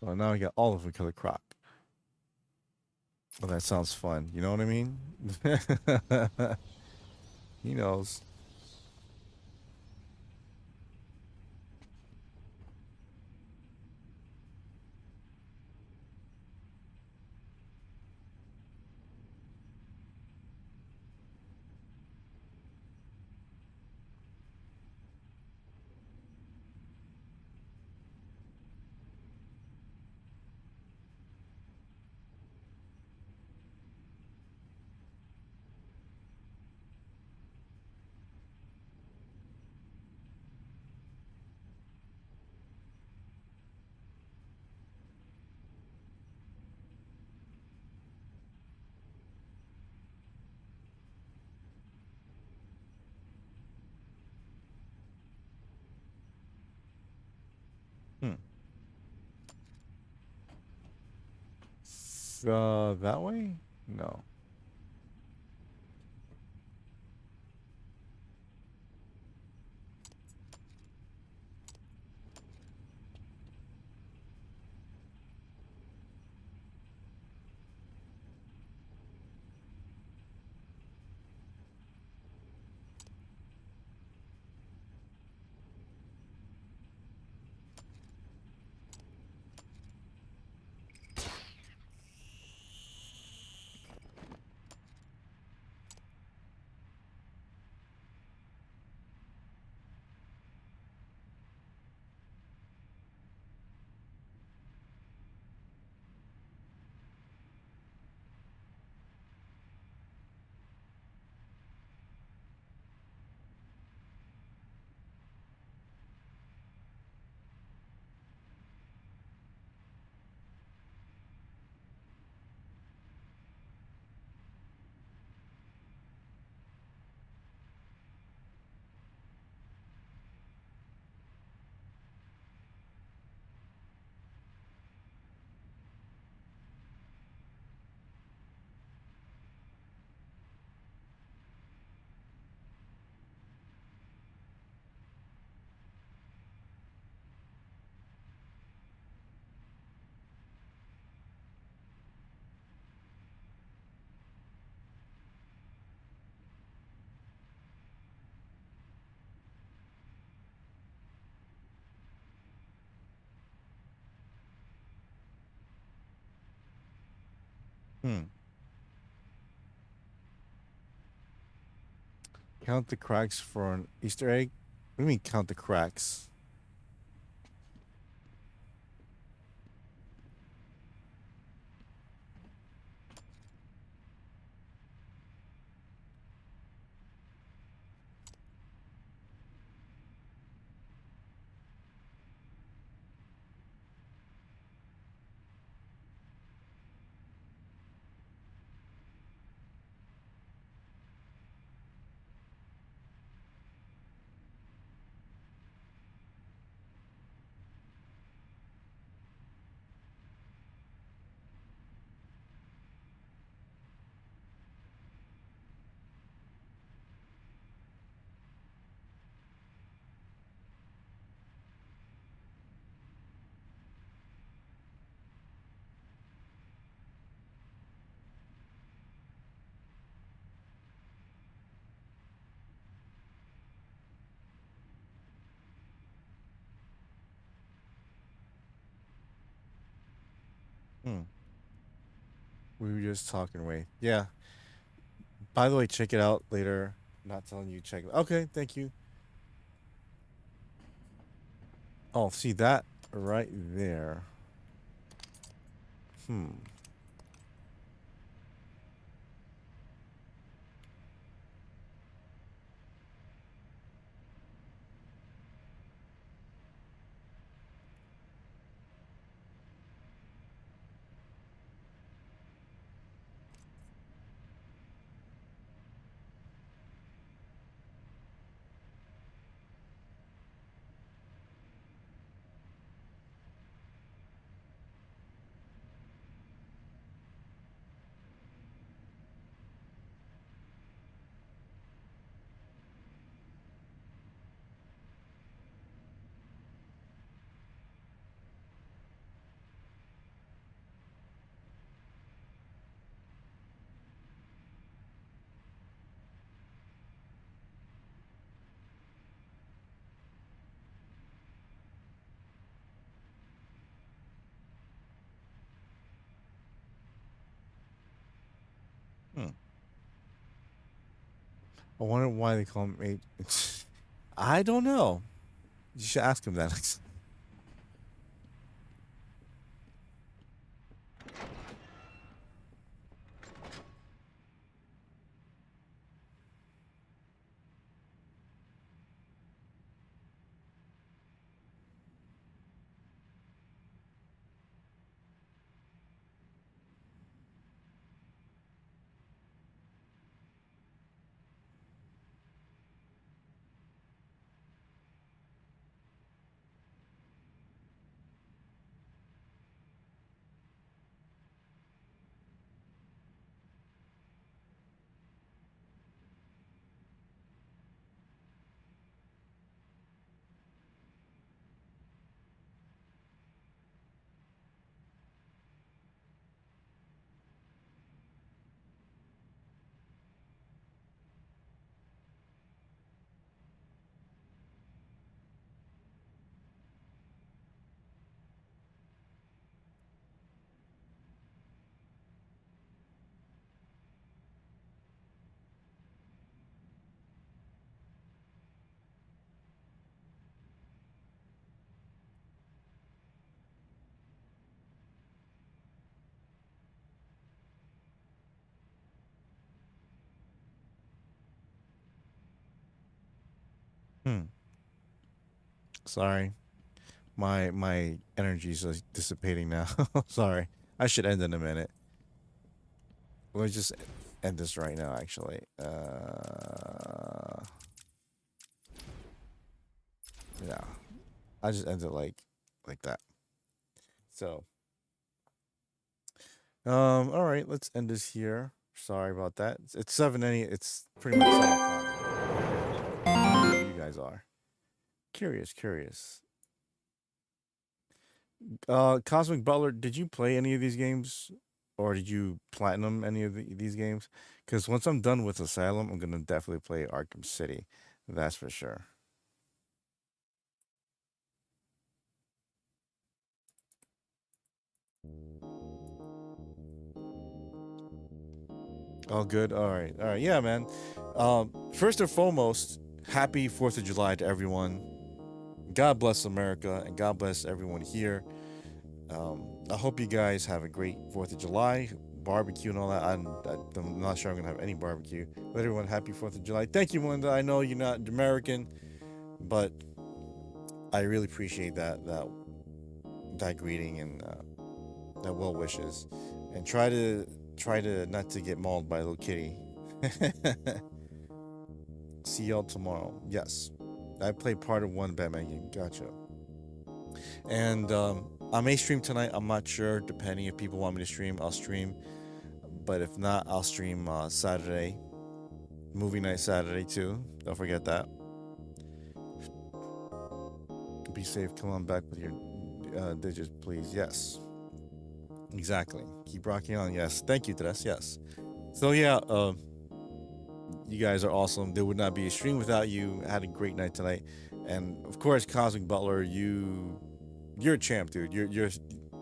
Well, now we got all of a Killer Croc. Well, that sounds fun. You know what I mean? He knows. that way? No. Hmm. Count the cracks for an Easter egg? What do you mean count the cracks? Hmm. We were just talking, Wait. Yeah. By the way, check it out later. Not telling you check it. Okay, thank you. Oh, see that right there. Hmm. Hmm. I wonder why they call him eight. I don't know. You should ask him that. Hmm. Sorry. My energy's dissipating now. Sorry. I should end in a minute. Let me just end this right now, actually. Yeah. I just end it like that. So, all right, let's end this here. Sorry about that. It's 7 any it's pretty much 7 o'clock. You guys are. Curious. Cosmic Butler, did you play any of these games? Or did you platinum any of these games? Because once I'm done with Asylum, I'm gonna definitely play Arkham City. That's for sure. Oh, good. All right. Yeah, man. First and foremost, happy 4th of July to everyone. God bless America and God bless everyone here. I hope you guys have a great 4th of July, barbecue and all that. I'm not sure I'm going to have any barbecue. But everyone, happy 4th of July. Thank you, Melinda. I know you're not American, but I really appreciate that greeting and that well wishes. And try to not to get mauled by a little kitty. See y'all tomorrow. Yes. I played part of one Batman game. Gotcha. And I may stream tonight. I'm not sure. Depending if people want me to stream, I'll stream. But if not, I'll stream Saturday. Movie night Saturday too. Don't forget that. Be safe. Come on back with your digits, please. Yes. Exactly. Keep rocking on. Yes. Thank you, Tres. Yes. So yeah, you guys are awesome. There would not be a stream without you. I had a great night tonight, and of course, Cosmic Butler, you're a champ, dude. You're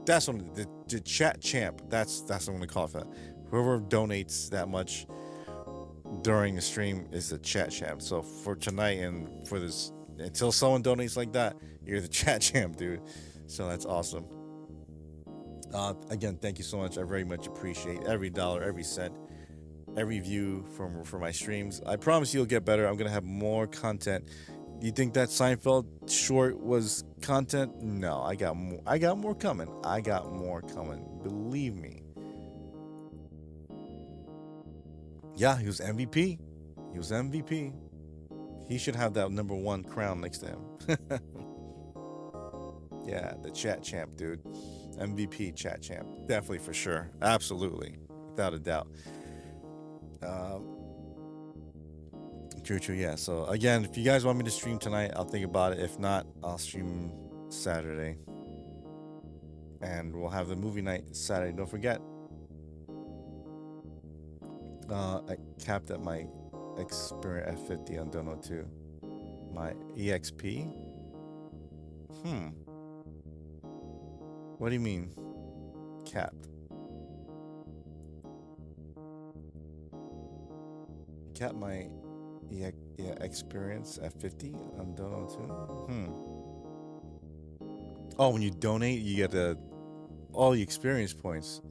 that's one the chat champ. That's what I'm gonna call it. For that. Whoever donates that much during the stream is the chat champ. So for tonight and for this, until someone donates like that, you're the chat champ, dude. So that's awesome. Again, thank you so much. I very much appreciate every dollar, every cent, every view for my streams. I promise you'll get better. I'm gonna have more content. You think that Seinfeld short was content? No, I got more. I got more coming. I got more coming. Believe me. Yeah, he was MVP. He was MVP. He should have that number one crown next to him. Yeah, the chat champ, dude. MVP chat champ. Definitely for sure. Absolutely. Without a doubt. True. Yeah. So again, if you guys want me to stream tonight, I'll think about it. If not, I'll stream Saturday, and we'll have the movie night Saturday. Don't forget. I capped at my experience F50 on Dono 2. My EXP. What do you mean? Capped. Capped my experience at 50 on Dono 2. Oh, when you donate, you get all the experience points.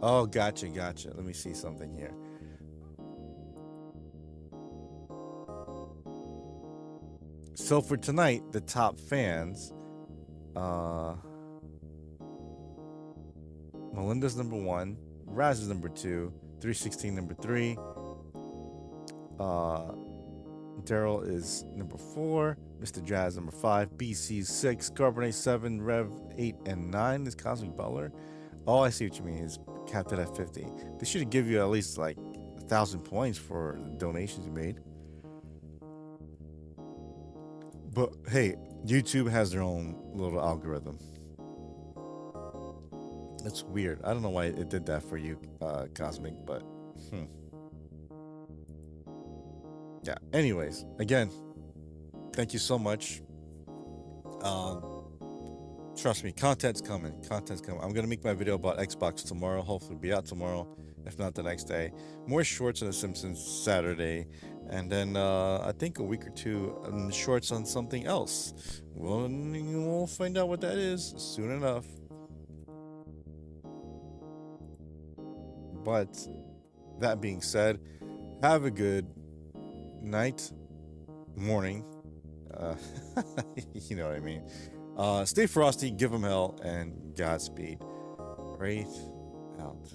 Oh, gotcha. Let me see something here. So for tonight, the top fans, Melinda's number 1, Raz is number 2, 316 number 3, Daryl is number 4, Mr. Jazz number 5, BC 6, Carbonate 7, Rev 8 and 9 is Cosmic Butler. Oh, I see what you mean. It's capped at 50. They should give you at least like 1,000 points for the donations you made. But hey, YouTube has their own little algorithm. It's weird. I don't know why it did that for you, Cosmic, but yeah. Anyways, again, thank you so much. Trust me, content's coming. I'm gonna make my video about Xbox tomorrow. Hopefully, be out tomorrow, if not the next day. More shorts on The Simpsons Saturday, and then I think a week or two shorts on something else. We'll find out what that is soon enough. But that being said, have a good night, morning, Uh, you know what I mean. Stay frosty, give 'em hell, and Godspeed. Wraith out.